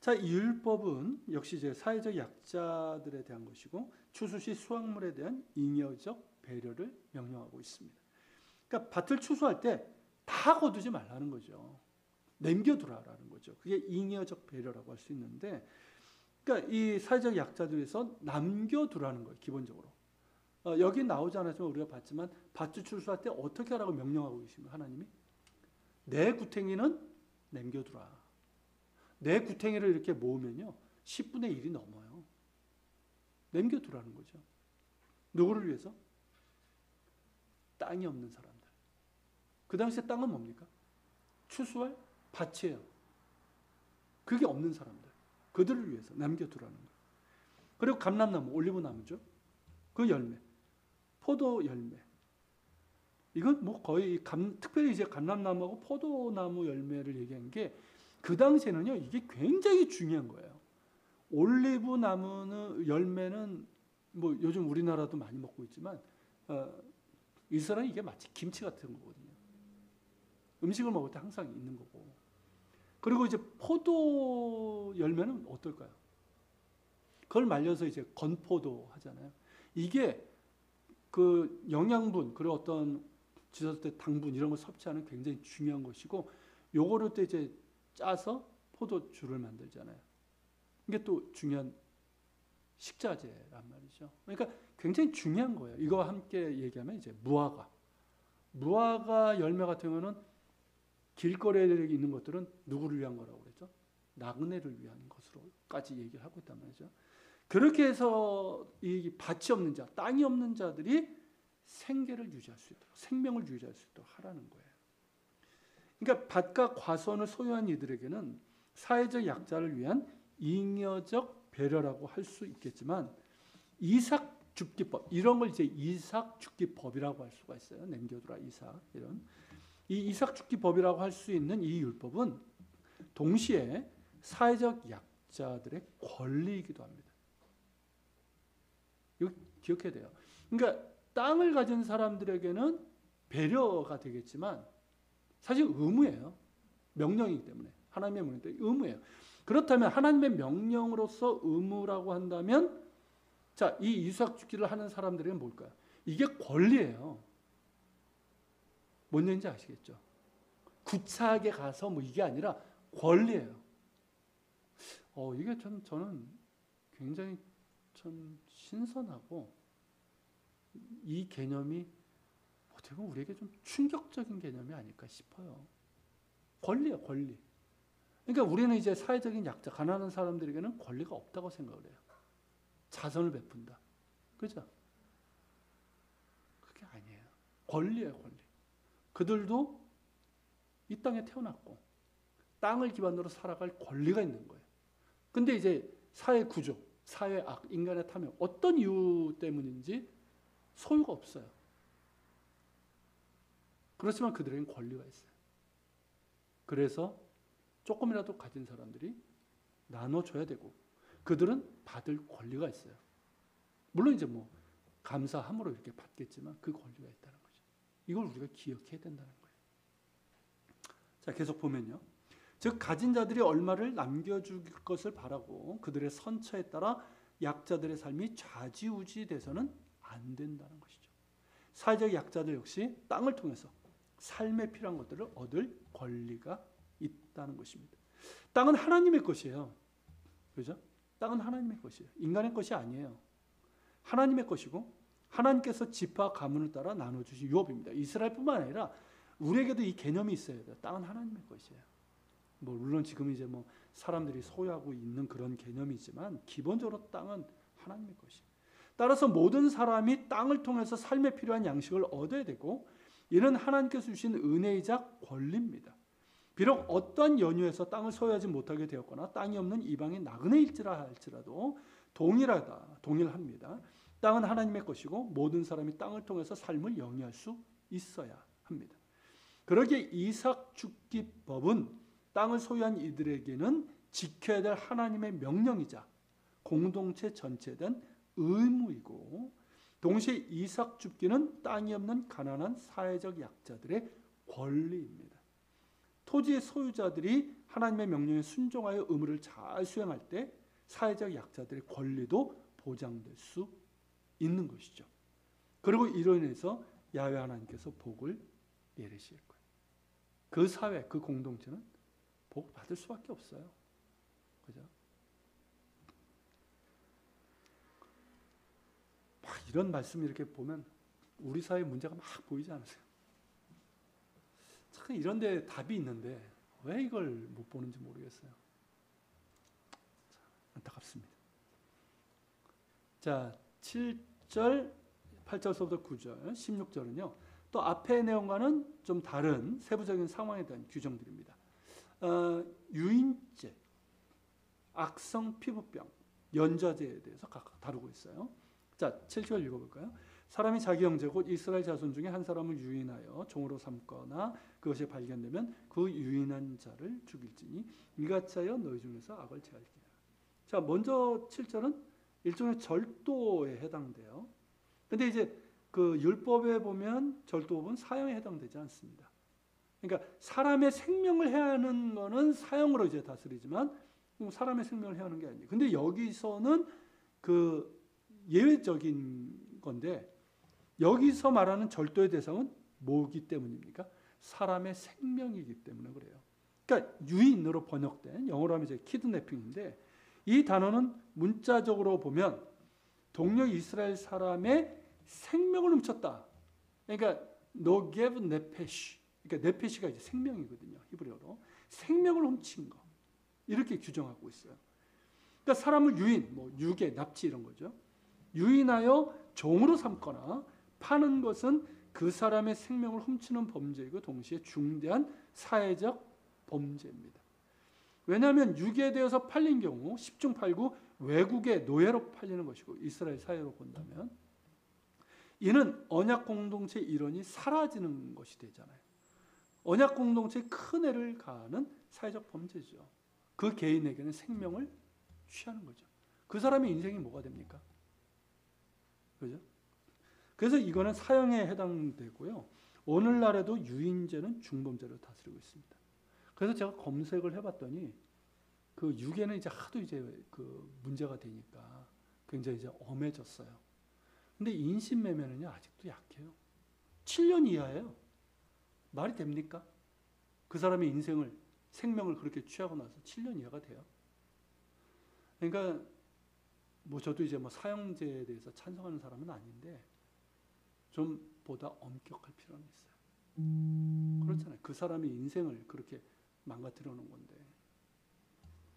자, 이 율법은 역시 이제 사회적 약자들에 대한 것이고 추수시 수확물에 대한 잉여적 배려를 명령하고 있습니다. 그러니까 밭을 추수할 때 다 거두지 말라는 거죠. 남겨두라라는 거죠. 그게 잉여적 배려라고 할 수 있는데, 그러니까 이 사회적 약자들에서 남겨두라는 거예요. 기본적으로. 여기 나오지 않았지만 우리가 봤지만 밭을 추수할 때 어떻게 하라고 명령하고 계십니까? 하나님이 내 구탱이는 남겨두라. 내 구탱이를 이렇게 모으면요 10분의 1이 넘어요. 남겨두라는 거죠. 누구를 위해서? 땅이 없는 사람들. 그 당시에 땅은 뭡니까? 추수할 밭이에요. 그게 없는 사람들. 그들을 위해서 남겨두라는 거예요. 그리고 감람나무, 올리브나무죠. 그 열매. 포도 열매. 이건 뭐 거의 특별히 이제 감람나무하고 포도나무 열매를 얘기한 게 그 당시에는요, 이게 굉장히 중요한 거예요. 올리브 나무는 열매는 뭐 요즘 우리나라도 많이 먹고 있지만 이스라엘은 이게 마치 김치 같은 거거든요. 음식을 먹을 때 항상 있는 거고. 그리고 이제 포도 열매는 어떨까요? 그걸 말려서 이제 건포도 하잖아요. 이게 그 영양분 그리고 어떤 지쳤을 때 당분 이런 걸 섭취하는 굉장히 중요한 것이고, 요거를 또 이제 짜서 포도주를 만들잖아요. 이게 또 중요한 식자재란 말이죠. 그러니까 굉장히 중요한 거예요. 이거와 함께 얘기하면 이제 무화과 열매 같은 경우는 길거리에 있는 것들은 누구를 위한 거라고 그랬죠? 나그네를 위한 것으로까지 얘기를 하고 있단 말이죠. 그렇게 해서 이 밭이 없는 자, 땅이 없는 자들이 생계를 유지할 수 있도록, 생명을 유지할 수 있도록 하라는 거예요. 그러니까 밭과 과수원을 소유한 이들에게는 사회적 약자를 위한 잉여적 배려라고 할 수 있겠지만, 이삭 죽기법, 이런 걸 이제 이삭 죽기법이라고 할 수가 있어요. 남겨두라 이삭, 이런 이 이삭 죽기법이라고 할 수 있는 이 율법은 동시에 사회적 약자들의 권리이기도 합니다. 이거 기억해야 돼요. 그러니까 땅을 가진 사람들에게는 배려가 되겠지만 사실 의무예요. 명령이기 때문에. 하나님의 명령 때문에 의무예요. 그렇다면 하나님의 명령으로서 의무라고 한다면, 자, 이 이삭 죽기를 하는 사람들에게는 뭘까요? 이게 권리예요. 뭔 얘기인지 아시겠죠? 구차하게 가서 뭐 이게 아니라 권리예요. 이게 저는 굉장히 참 신선하고, 이 개념이 어떻게 보면 우리에게 좀 충격적인 개념이 아닐까 싶어요. 권리예요, 권리. 그러니까 우리는 이제 사회적인 약자, 가난한 사람들에게는 권리가 없다고 생각을 해요. 자선을 베푼다. 그죠? 그게 아니에요. 권리예요, 권리. 그들도 이 땅에 태어났고 땅을 기반으로 살아갈 권리가 있는 거예요. 근데 이제 사회 구조, 사회 악, 인간의 탐욕, 어떤 이유 때문인지 소유가 없어요. 그렇지만 그들에겐 권리가 있어요. 그래서 조금이라도 가진 사람들이 나눠줘야 되고, 그들은 받을 권리가 있어요. 물론 이제 뭐 감사함으로 이렇게 받겠지만 그 권리가 있다는 거죠. 이걸 우리가 기억해야 된다는 거예요. 자, 계속 보면요. 즉 가진 자들이 얼마를 남겨줄 것을 바라고 그들의 선처에 따라 약자들의 삶이 좌지우지 돼서는 안 된다는 것이죠. 사회적 약자들 역시 땅을 통해서 삶에 필요한 것들을 얻을 권리가 있다는 것입니다. 땅은 하나님의 것이에요. 그죠? 땅은 하나님의 것이에요. 인간의 것이 아니에요. 하나님의 것이고, 하나님께서 지파 가문을 따라 나눠주신 유업입니다. 이스라엘뿐만 아니라 우리에게도 이 개념이 있어야 돼요. 땅은 하나님의 것이에요. 뭐 물론 지금 이제 뭐 사람들이 소유하고 있는 그런 개념이지만 기본적으로 땅은 하나님의 것이에요. 따라서 모든 사람이 땅을 통해서 삶에 필요한 양식을 얻어야 되고, 이는 하나님께서 주신 은혜이자 권리입니다. 비록 어떤 연유에서 땅을 소유하지 못하게 되었거나 땅이 없는 이방인 나그네일지라 할지라도 동일합니다. 땅은 하나님의 것이고 모든 사람이 땅을 통해서 삶을 영위할 수 있어야 합니다. 그러기에 이삭 죽기법은 땅을 소유한 이들에게는 지켜야 될 하나님의 명령이자 공동체 전체에 대한 의무이고, 동시에 이삭 죽기는 땅이 없는 가난한 사회적 약자들의 권리입니다. 토지의 소유자들이 하나님의 명령에 순종하여 의무를 잘 수행할 때 사회적 약자들의 권리도 보장될 수 있는 것이죠. 그리고 이로 인해서 야훼 하나님께서 복을 내리실 거예요. 그 사회, 그 공동체는 복을 받을 수밖에 없어요. 그죠? 막 이런 말씀 이렇게 보면 우리 사회 문제가 막 보이지 않으세요? 참 이런 데 답이 있는데 왜 이걸 못 보는지 모르겠어요. 안타깝습니다. 자, 7절, 8절서부터 9절, 16절은요. 또 앞의 내용과는 좀 다른 세부적인 상황에 대한 규정들입니다. 유인죄, 악성 피부병, 연좌제에 대해서 각각 다루고 있어요. 자, 7절 읽어볼까요? 사람이 자기 형제 곧 이스라엘 자손 중에 한 사람을 유인하여 종으로 삼거나 그것이 발견되면 그 유인한 자를 죽일지니 이같이 하여 너희 중에서 악을 제할지니라. 자, 먼저 7절은 일종의 절도에 해당돼요. 근데 이제 그 율법에 보면 절도법은 사형에 해당되지 않습니다. 그러니까 사람의 생명을 해하는 거는 사형으로 이제 다스리지만 사람의 생명을 해하는 게 아니에요. 근데 여기서는 그 예외적인 건데 여기서 말하는 절도의 대상은 뭐기 때문입니까? 사람의 생명이기 때문에 그래요. 그러니까 유인으로 번역된, 영어로 하면 이제 키드내핑인데 이 단어는 문자적으로 보면 동료 이스라엘 사람의 생명을 훔쳤다. 그러니까 노게브 네페시. 그러니까 네페시가 이제 생명이거든요. 히브리어로. 생명을 훔친 거. 이렇게 규정하고 있어요. 그러니까 사람을 유인, 뭐 유괴, 납치 이런 거죠. 유인하여 종으로 삼거나 파는 것은 그 사람의 생명을 훔치는 범죄이고 동시에 중대한 사회적 범죄입니다. 왜냐하면 유괴되어서 팔린 경우 10중 8구 외국의 노예로 팔리는 것이고 이스라엘 사회로 본다면 이는 언약 공동체의 일원이 사라지는 것이 되잖아요. 언약 공동체에 큰 해를 가하는 사회적 범죄죠. 그 개인에게는 생명을 취하는 거죠. 그 사람의 인생이 뭐가 됩니까? 그죠? 그래서 이거는 사형에 해당되고요. 오늘날에도 유인죄는 중범죄로 다스리고 있습니다. 그래서 제가 검색을 해봤더니 그 유괴는 이제 하도 이제 그 문제가 되니까 굉장히 이제 엄해졌어요. 근데 인신매매는요 아직도 약해요. 7년 이하예요. 말이 됩니까? 그 사람의 인생을 생명을 그렇게 취하고 나서 7년 이하가 돼요. 그러니까 뭐 저도 이제 뭐 사형제에 대해서 찬성하는 사람은 아닌데 좀 보다 엄격할 필요는 있어요. 그렇잖아요. 그 사람의 인생을 그렇게 망가뜨려 놓은 건데.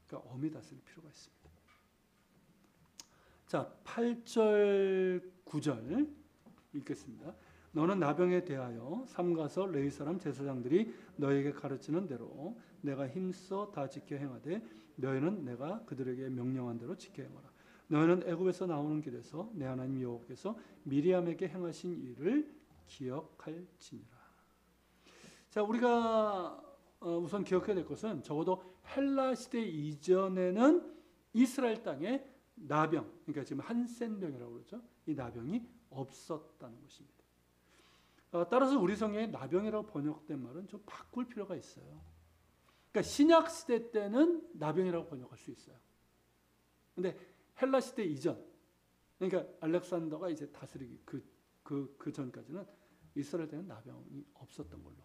그러니까 엄히 다스릴 필요가 있습니다. 자, 8절 9절 읽겠습니다. 너는 나병에 대하여 삼가서 레위 사람 제사장들이 너에게 가르치는 대로 내가 힘써 다 지켜 행하되 너희는 내가 그들에게 명령한 대로 지켜 행하라. 너희는 애굽에서 나오는 길에서 내 하나님 여호와께서 미리암에게 행하신 일을 기억할지니라. 자, 우리가 우선 기억해야 될 것은 적어도 헬라 시대 이전에는 이스라엘 땅에 나병, 그러니까 지금 한센병이라고 그러죠. 이 나병이 없었다는 것입니다. 따라서 우리 성경에 나병이라고 번역된 말은 좀 바꿀 필요가 있어요. 그러니까 신약 시대 때는 나병이라고 번역할 수 있어요. 근데 헬라 시대 이전, 그러니까 알렉산더가 이제 다스리기 그 전까지는 이스라엘 때는 나병이 없었던 걸로.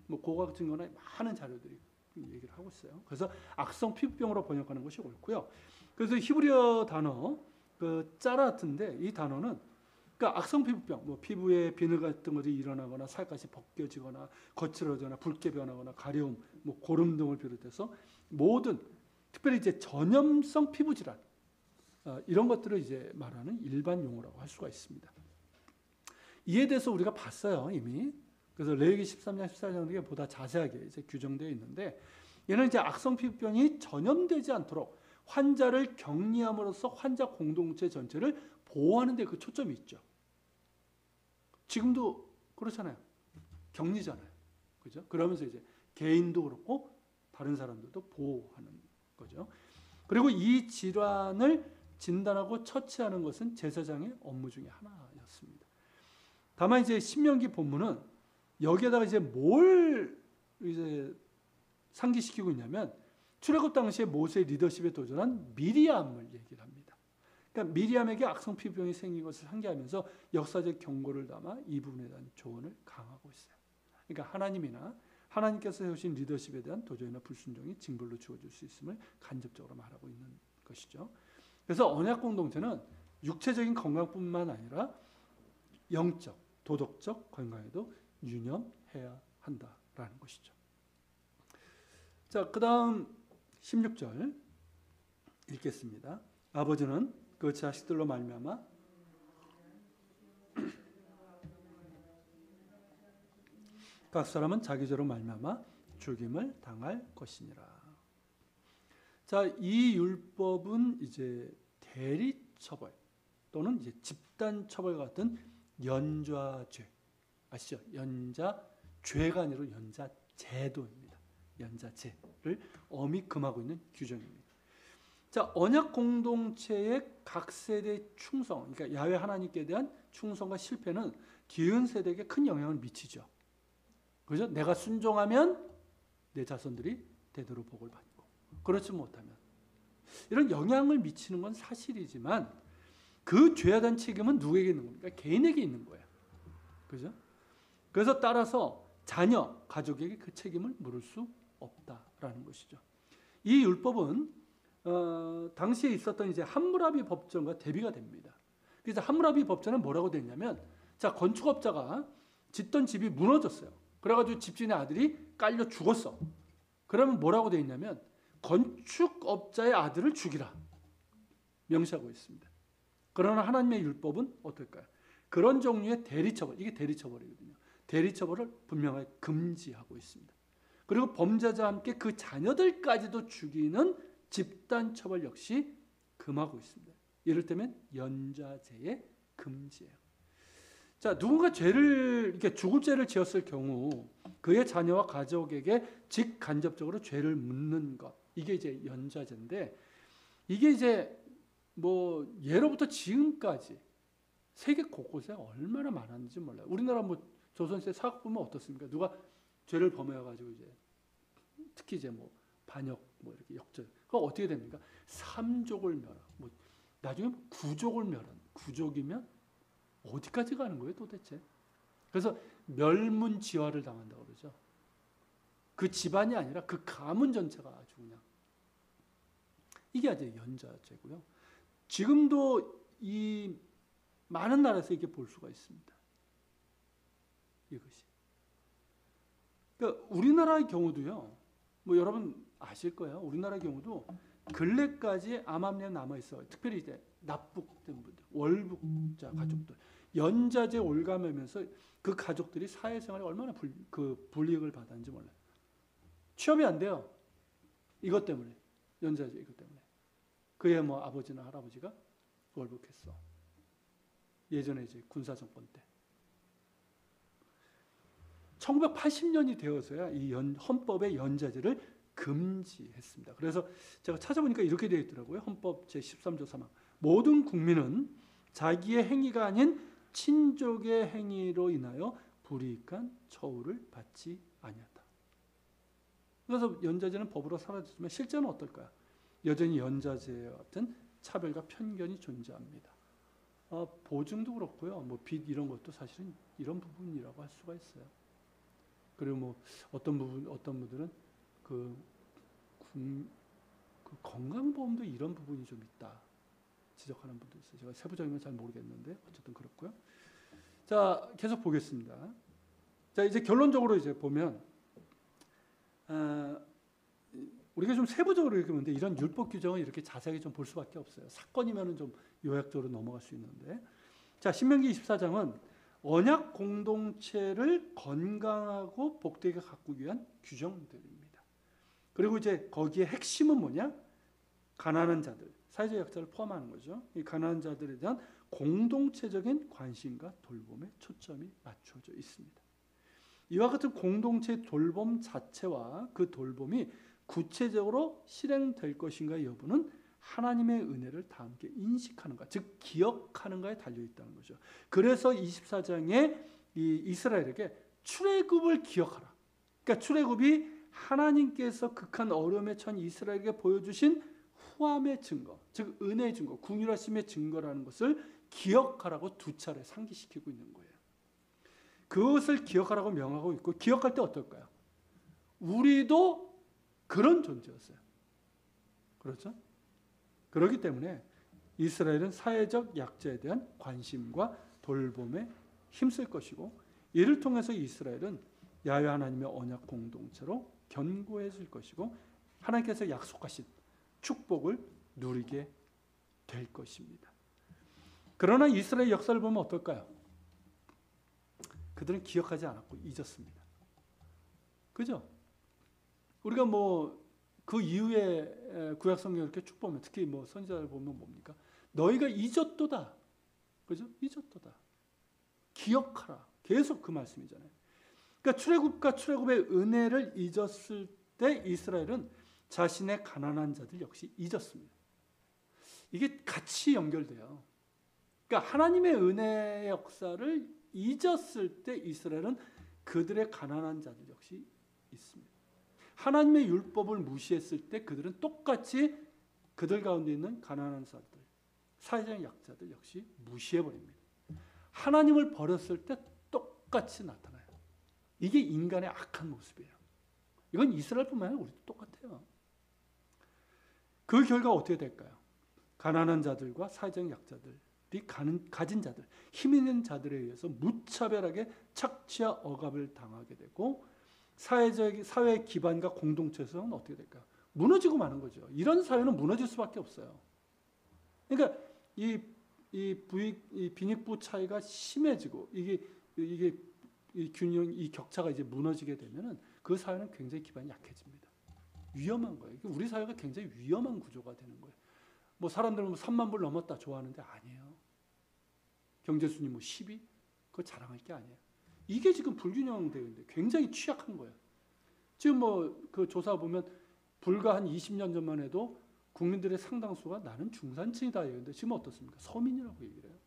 뭐 고고학 증거나 많은 자료들이 얘기를 하고 있어요. 그래서 악성 피부병으로 번역하는 것이 옳고요. 그래서 히브리어 단어 그 짜라트인데 이 단어는 그러니까 악성 피부병, 뭐 피부에 비늘 같은 것이 일어나거나 살갗이 벗겨지거나 거칠어지거나 붉게 변하거나 가려움, 뭐 고름 등을 비롯해서 모든 특별히 이제 전염성 피부 질환 이런 것들을 이제 말하는 일반 용어라고 할 수가 있습니다. 이에 대해서 우리가 봤어요 이미. 그래서 레위기 13장 14장 등에 보다 자세하게 이제 규정되어 있는데 얘는 이제 악성 피부병이 전염되지 않도록 환자를 격리함으로써 환자 공동체 전체를 보호하는 데 그 초점이 있죠. 지금도 그렇잖아요. 격리잖아요. 그죠? 그러면서 이제 개인도 그렇고 다른 사람들도 보호하는 거죠. 그리고 이 질환을 진단하고 처치하는 것은 제사장의 업무 중에 하나였습니다. 다만 이제 신명기 본문은 여기에다가 이제 뭘 이제 상기시키고 있냐면 출애굽 당시에 모세의 리더십에 도전한 미리암을 얘기를 합니다. 그러니까 미리암에게 악성 피부병이 생긴 것을 상기하면서 역사적 경고를 담아 이 부분에 대한 조언을 강하고 있어요. 그러니까 하나님이나 하나님께서 세우신 리더십에 대한 도전이나 불순종이 징벌로 주어질 수 있음을 간접적으로 말하고 있는 것이죠. 그래서 언약 공동체는 육체적인 건강뿐만 아니라 영적, 도덕적 건강에도 유념해야 한다라는 것이죠. 자, 그 다음 16절 읽겠습니다. 아버지는 그 자식들로 말미암아 각 사람은 자기 죄로 말미암아 죽임을 당할 것이니라. 자, 이 율법은 이제 대리 처벌 또는 이제 집단 처벌 같은 연좌죄. 아시죠? 연좌죄가 아니라 연좌제도입니다. 연좌제를 엄히 금하고 있는 규정입니다. 자, 언약 공동체의 각 세대의 충성, 그러니까 야훼 하나님께 대한 충성과 실패는 뒤은 세대에게 큰 영향을 미치죠. 그죠? 내가 순종하면 내 자손들이 대대로 복을 받고, 그렇지 못하면 이런 영향을 미치는 건 사실이지만 그 죄에 대한 책임은 누구에게 있는 겁니까? 개인에게 있는 거예요. 그죠? 그래서 따라서 자녀, 가족에게 그 책임을 물을 수 없다라는 것이죠. 이 율법은 당시에 있었던 이제 함무라비 법전과 대비가 됩니다. 그래서 함무라비 법전은 뭐라고 됐냐면, 자, 건축업자가 짓던 집이 무너졌어요. 그래가지고 집주인의 아들이 깔려 죽었어. 그러면 뭐라고 돼 있냐면 건축업자의 아들을 죽이라 명시하고 있습니다. 그러나 하나님의 율법은 어떨까요? 그런 종류의 대리처벌, 이게 대리처벌이거든요. 대리처벌을 분명하게 금지하고 있습니다. 그리고 범죄자와 함께 그 자녀들까지도 죽이는 집단처벌 역시 금하고 있습니다. 이를테면 연좌제의 금지예요. 자, 누군가 죄를, 이렇게 죽을 죄를 지었을 경우 그의 자녀와 가족에게 직간접적으로 죄를 묻는 것, 이게 이제 연좌제인데, 이게 이제 뭐 예로부터 지금까지 세계 곳곳에 얼마나 많았는지 몰라요. 우리나라 뭐 조선시대 사극 보면 어떻습니까? 누가 죄를 범해가지고 이제 특히 이제 뭐 반역, 뭐 이렇게 역절, 그거 어떻게 됩니까? 3족을 멸하, 뭐 나중에 9족을 멸한, 9족이면 어디까지 가는 거예요, 도대체? 그래서 멸문지화를 당한다고 그러죠. 그 집안이 아니라 그 가문 전체가 아주 그냥, 이게 아주 연좌죄고요. 지금도 이 많은 나라에서 이렇게 볼 수가 있습니다. 이것이. 그러니까 우리나라의 경우도요, 뭐 여러분 아실 거예요. 우리나라의 경우도 근래까지 암암리에 남아 있어. 특별히 이제 납북된 분들, 월북자 가족들, 연좌제 올가매면서 그 가족들이 사회생활에 얼마나 불이익을 받았는지 몰라요. 취업이 안 돼요. 이것 때문에, 연좌제 이것 때문에. 그의 뭐 아버지나 할아버지가 월북했어. 예전에 이제 군사정권 때. 1980년이 되어서야 이 헌법의 연좌제를 금지했습니다. 그래서 제가 찾아보니까 이렇게 되어 있더라고요. 헌법 제13조 3항. 모든 국민은 자기의 행위가 아닌 친족의 행위로 인하여 불이익한 처우를 받지 아니하다. 그래서 연좌제는 법으로 사라졌지만 실제는 어떨까요? 여전히 연좌제와 같은 차별과 편견이 존재합니다. 보증도 그렇고요. 뭐 빚 이런 것도 사실은 이런 부분이라고 할 수가 있어요. 그리고 뭐 어떤 분들은 그 건강보험도 이런 부분이 좀 있다 지적하는 분도 있어요. 제가 세부적인 건 잘 모르겠는데 어쨌든 그렇고요. 자, 계속 보겠습니다. 자, 이제 결론적으로 이제 보면 우리가 좀 세부적으로 이렇게 보는데 이런 율법 규정을 이렇게 자세하게 좀 볼 수밖에 없어요. 사건이면은 좀 요약적으로 넘어갈 수 있는데, 자, 신명기 24장은 언약 공동체를 건강하고 복되게 가꾸기 위한 규정들입니다. 그리고 이제 거기에 핵심은 뭐냐? 가난한 자들, 사회적 약자를 포함하는 거죠. 이 가난한 자들에 대한 공동체적인 관심과 돌봄에 초점이 맞춰져 있습니다. 이와 같은 공동체 돌봄 자체와 그 돌봄이 구체적으로 실행될 것인가의 여부는 하나님의 은혜를 다 함께 인식하는가, 즉 기억하는가에 달려있다는 거죠. 그래서 24장에 이 이스라엘에게 출애굽을 기억하라. 그러니까 출애굽이 하나님께서 극한 어려움에 처한 이스라엘에게 보여주신 후함의 증거, 즉 은혜의 증거, 궁휼하심의 증거라는 것을 기억하라고 두 차례 상기시키고 있는 거예요. 그것을 기억하라고 명하고 있고, 기억할 때 어떨까요? 우리도 그런 존재였어요. 그렇죠? 그렇기 때문에 이스라엘은 사회적 약자에 대한 관심과 돌봄에 힘쓸 것이고, 이를 통해서 이스라엘은 야훼 하나님의 언약 공동체로 견고해질 것이고 하나님께서 약속하신 축복을 누리게 될 것입니다. 그러나 이스라엘 역사를 보면 어떨까요? 그들은 기억하지 않았고 잊었습니다. 그죠? 우리가 뭐 그 이후에 구약 성경 이렇게 쭉 보면, 특히 뭐 선지자를 보면 뭡니까? 너희가 잊었도다. 그죠? 잊었도다. 기억하라. 계속 그 말씀이잖아요. 그러니까 출애굽과 출애굽의 은혜를 잊었을 때 이스라엘은 자신의 가난한 자들 역시 잊었습니다. 이게 같이 연결돼요. 그러니까 하나님의 은혜의 역사를 잊었을 때 이스라엘은 그들의 가난한 자들 역시 있습니다. 하나님의 율법을 무시했을 때 그들은 똑같이 그들 가운데 있는 가난한 자들, 사회적 약자들 역시 무시해버립니다. 하나님을 버렸을 때 똑같이 나타나요. 이게 인간의 악한 모습이에요. 이건 이스라엘뿐만 아니라 우리도 똑같아요. 그 결과 어떻게 될까요? 가난한 자들과 사회적 약자들이 가진 자들, 힘 있는 자들에 의해서 무차별하게 착취와 억압을 당하게 되고 사회 기반과 공동체에서는 어떻게 될까요? 무너지고 마는 거죠. 이런 사회는 무너질 수밖에 없어요. 그러니까 이 빈익부 차이가 심해지고 이게 이 균형, 이 격차가 이제 무너지게 되면은 그 사회는 굉장히 기반이 약해집니다. 위험한 거예요. 우리 사회가 굉장히 위험한 구조가 되는 거예요. 뭐 사람들은 뭐 3만 불 넘었다 좋아하는데 아니에요. 경제 순위 뭐 10위? 그거 자랑할 게 아니에요. 이게 지금 불균형되어 있는데 굉장히 취약한 거예요. 지금 뭐 그 조사 보면 불과 한 20년 전만 해도 국민들의 상당수가 나는 중산층이다 이랬는데 지금 어떻습니까? 서민이라고 얘기를 해요.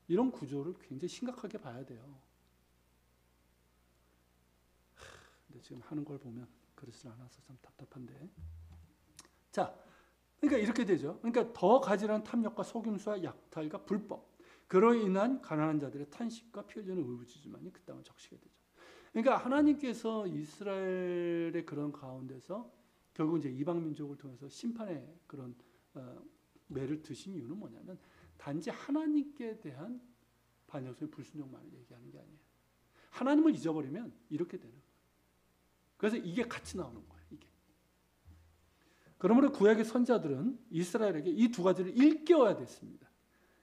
이런 구조를 굉장히 심각하게 봐야 돼요. 근데 지금 하는 걸 보면 그렇지 않아서 참 답답한데. 자, 그러니까 이렇게 되죠. 그러니까 더 가지런한 탐욕과 속임수와 약탈과 불법, 그로 인한 가난한 자들의 탄식과 피 흘리는 의부지지만이 그 땅을 적시게 되죠. 그러니까 하나님께서 이스라엘의 그런 가운데서 결국 이제 이방 민족을 통해서 심판의 그런 매를 드신 이유는 뭐냐면 단지 하나님께 대한 반역의 불순종만을 얘기하는 게 아니에요. 하나님을 잊어버리면 이렇게 되는 거예요. 그래서 이게 같이 나오는 거예요. 이게. 그러므로 구약의 선지자들은 이스라엘에게 이 두 가지를 일깨워야 됐습니다.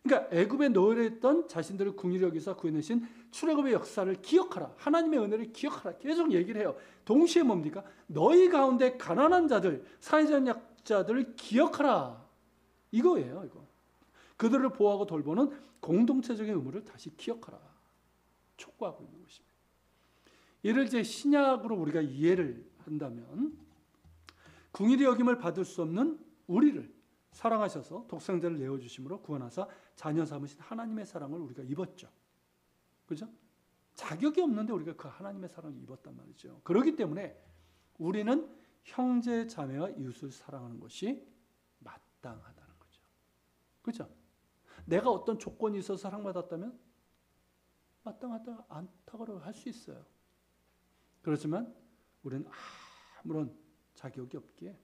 그러니까 애굽에 노예했던 자신들을 궁휼히 여기서 구해내신 출애굽의 역사를 기억하라. 하나님의 은혜를 기억하라. 계속 얘기를 해요. 동시에 뭡니까? 너희 가운데 가난한 자들, 사회적 약자들을 기억하라. 이거예요. 이거. 그들을 보호하고 돌보는 공동체적인 의무를 다시 기억하라. 촉구하고 있는 것입니다. 이를 이제 신약으로 우리가 이해를 한다면 궁일이 여김을 받을 수 없는 우리를 사랑하셔서 독생자를 내어주심으로 구원하사 자녀 삼으신 하나님의 사랑을 우리가 입었죠. 그죠? 자격이 없는데 우리가 그 하나님의 사랑을 입었단 말이죠. 그렇기 때문에 우리는 형제 자매와 이웃을 사랑하는 것이 마땅하다는 거죠. 그죠? 내가 어떤 조건이 있어서 사랑받았다면 마땅하다 않다고 할 수 있어요. 그렇지만 우리는 아무런 자격이 없기에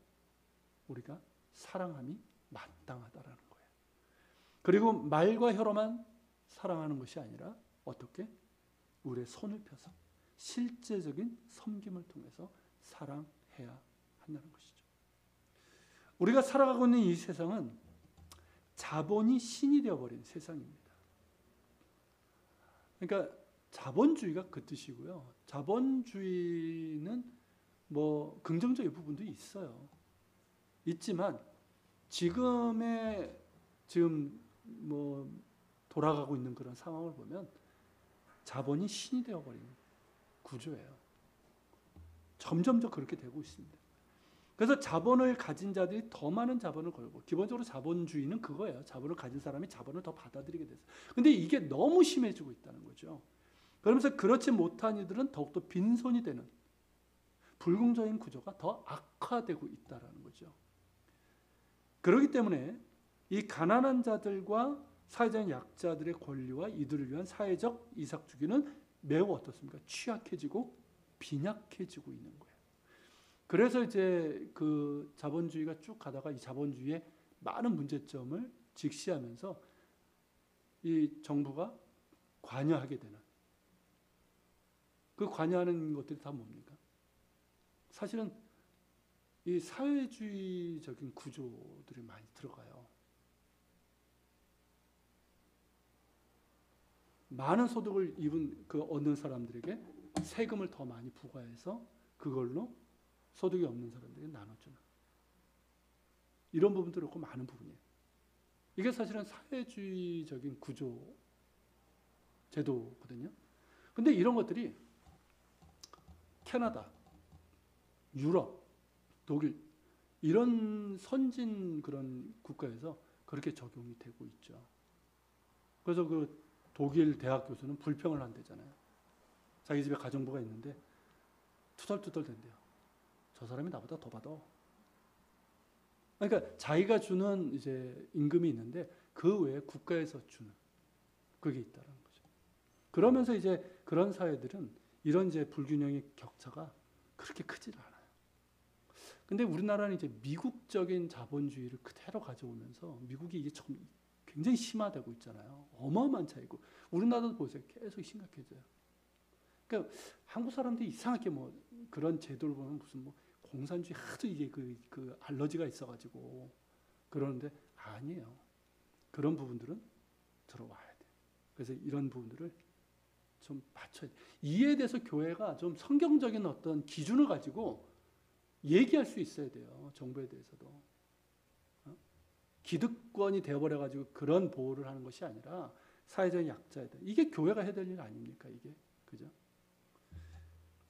우리가 사랑함이 마땅하다라는 거예요. 그리고 말과 혀로만 사랑하는 것이 아니라 어떻게? 우리의 손을 펴서 실제적인 섬김을 통해서 사랑해야 한다는 것이죠. 우리가 살아가고 있는 이 세상은 자본이 신이 되어버린 세상입니다. 그러니까 자본주의가 그 뜻이고요. 자본주의는 뭐 긍정적인 부분도 있어요. 있지만 지금 뭐 돌아가고 있는 그런 상황을 보면 자본이 신이 되어버린 구조예요. 점점 더 그렇게 되고 있습니다. 그래서 자본을 가진 자들이 더 많은 자본을 걸고, 기본적으로 자본주의는 그거예요. 자본을 가진 사람이 자본을 더 받아들이게 돼서. 근데 이게 너무 심해지고 있다는 거죠. 그러면서 그렇지 못한 이들은 더욱더 빈손이 되는 불공정인 구조가 더 악화되고 있다는 거죠. 그렇기 때문에 이 가난한 자들과 사회적 약자들의 권리와 이들을 위한 사회적 이삭주기는 매우 어떻습니까? 취약해지고 빈약해지고 있는 거예요. 그래서 이제 그 자본주의가 쭉 가다가 이 자본주의의 많은 문제점을 직시하면서 이 정부가 관여하게 되는, 그 관여하는 것들이 다 뭡니까? 사실은 이 사회주의적인 구조들이 많이 들어가요. 많은 소득을 얻는 사람들에게 세금을 더 많이 부과해서 그걸로 소득이 없는 사람들에게 나눠주는 이런 부분도 그렇고 많은 부분이에요. 이게 사실은 사회주의적인 구조의 제도거든요. 근데 이런 것들이 캐나다, 유럽, 독일 이런 선진 그런 국가에서 그렇게 적용이 되고 있죠. 그래서 그 독일 대학 교수는 불평을 한대잖아요. 자기 집에 가정부가 있는데 투덜투덜 된대요. 저 사람이 나보다 더 받아. 그러니까 자기가 주는 이제 임금이 있는데 그 외에 국가에서 주는 그게 있다는 거죠. 그러면서 이제 그런 사회들은 이런 이제 불균형의 격차가 그렇게 크질 않아요. 근데 우리나라는 이제 미국적인 자본주의를 그대로 가져오면서 미국이 이게 좀 굉장히 심화되고 있잖아요. 어마어마한 차이고 우리나라도 보세요. 계속 심각해져요. 그러니까 한국 사람들이 이상하게 뭐 그런 제도를 보면 무슨 뭐 공산주의 하도 이게 그 알러지가 있어가지고 그러는데 아니에요. 그런 부분들은 들어와야 돼. 그래서 이런 부분들을 좀 받쳐야 돼. 이에 대해서 교회가 좀 성경적인 어떤 기준을 가지고 얘기할 수 있어야 돼요. 정부에 대해서도. 기득권이 되어버려가지고 그런 보호를 하는 것이 아니라 사회적인 약자에 대해. 이게 교회가 해야 될 일 아닙니까? 이게. 그죠?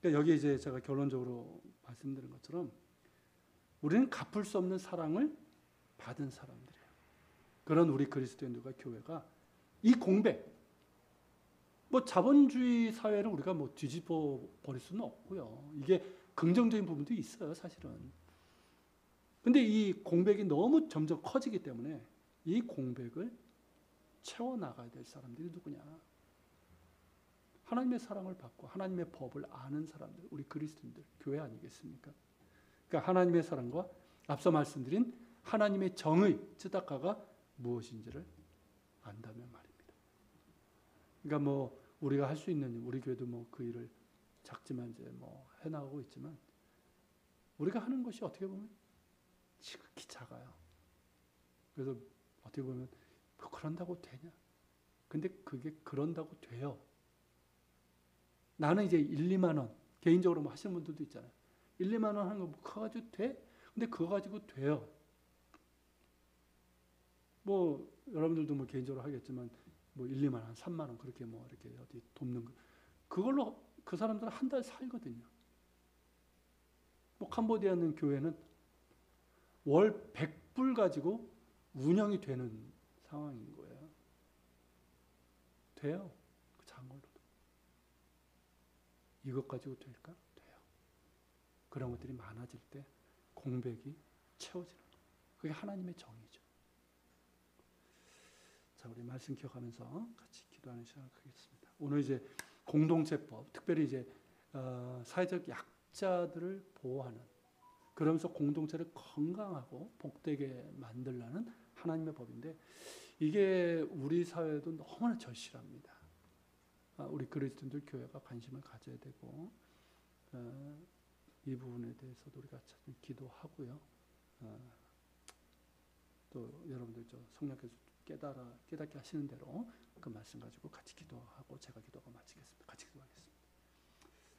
그러니까 여기 이제 제가 결론적으로 말씀드린 것처럼 우리는 갚을 수 없는 사랑을 받은 사람들이에요. 그런 우리 그리스도인들과 교회가 이 공백, 뭐 자본주의 사회를 우리가 뭐 뒤집어 버릴 수는 없고요. 이게 긍정적인 부분도 있어요, 사실은. 근데 이 공백이 너무 점점 커지기 때문에 이 공백을 채워나가야 될 사람들이 누구냐? 하나님의 사랑을 받고 하나님의 법을 아는 사람들, 우리 그리스도인들, 교회 아니겠습니까? 그러니까 하나님의 사랑과 앞서 말씀드린 하나님의 정의, 쯔다카가 무엇인지를 안다면 말입니다. 그러니까 뭐 우리가 할 수 있는 우리 교회도 뭐 그 일을 작지만 이제 뭐 해나가고 있지만 우리가 하는 것이 어떻게 보면 지극히 작아요. 그래서 어떻게 보면 뭐 그런다고 되냐? 근데 그게 그런다고 돼요. 나는 이제 1, 2만 원 개인적으로 뭐 하시는 분들도 있잖아요. 1, 2만 원 하는 거 그거 가지고 돼? 근데 그거 가지고 돼요. 뭐 여러분들도 뭐 개인적으로 하겠지만 뭐 1, 2만 원, 3만 원 그렇게 뭐 이렇게 어디 돕는 거 그걸로 그 사람들은 한 달 살거든요. 뭐 캄보디아 있는 교회는 월 100불 가지고 운영이 되는 상황인 거예요. 돼요. 그 작은 걸로도. 이것 가지고 될까? 돼요. 그런 것들이 많아질 때 공백이 채워지는 거예요. 그게 하나님의 정의죠. 자, 우리 말씀 기억하면서 같이 기도하는 시간을 갖겠습니다. 오늘 이제 공동체법, 특별히 이제 사회적 약자들을 보호하는 그러면서 공동체를 건강하고 복되게 만들라는 하나님의 법인데 이게 우리 사회도 너무나 절실합니다. 우리 그리스도인들 교회가 관심을 가져야 되고 이 부분에 대해서도 우리가 참 기도하고요. 또 여러분들 저 성령께서 깨닫게 하시는 대로 그 말씀 가지고 같이 기도하고 제가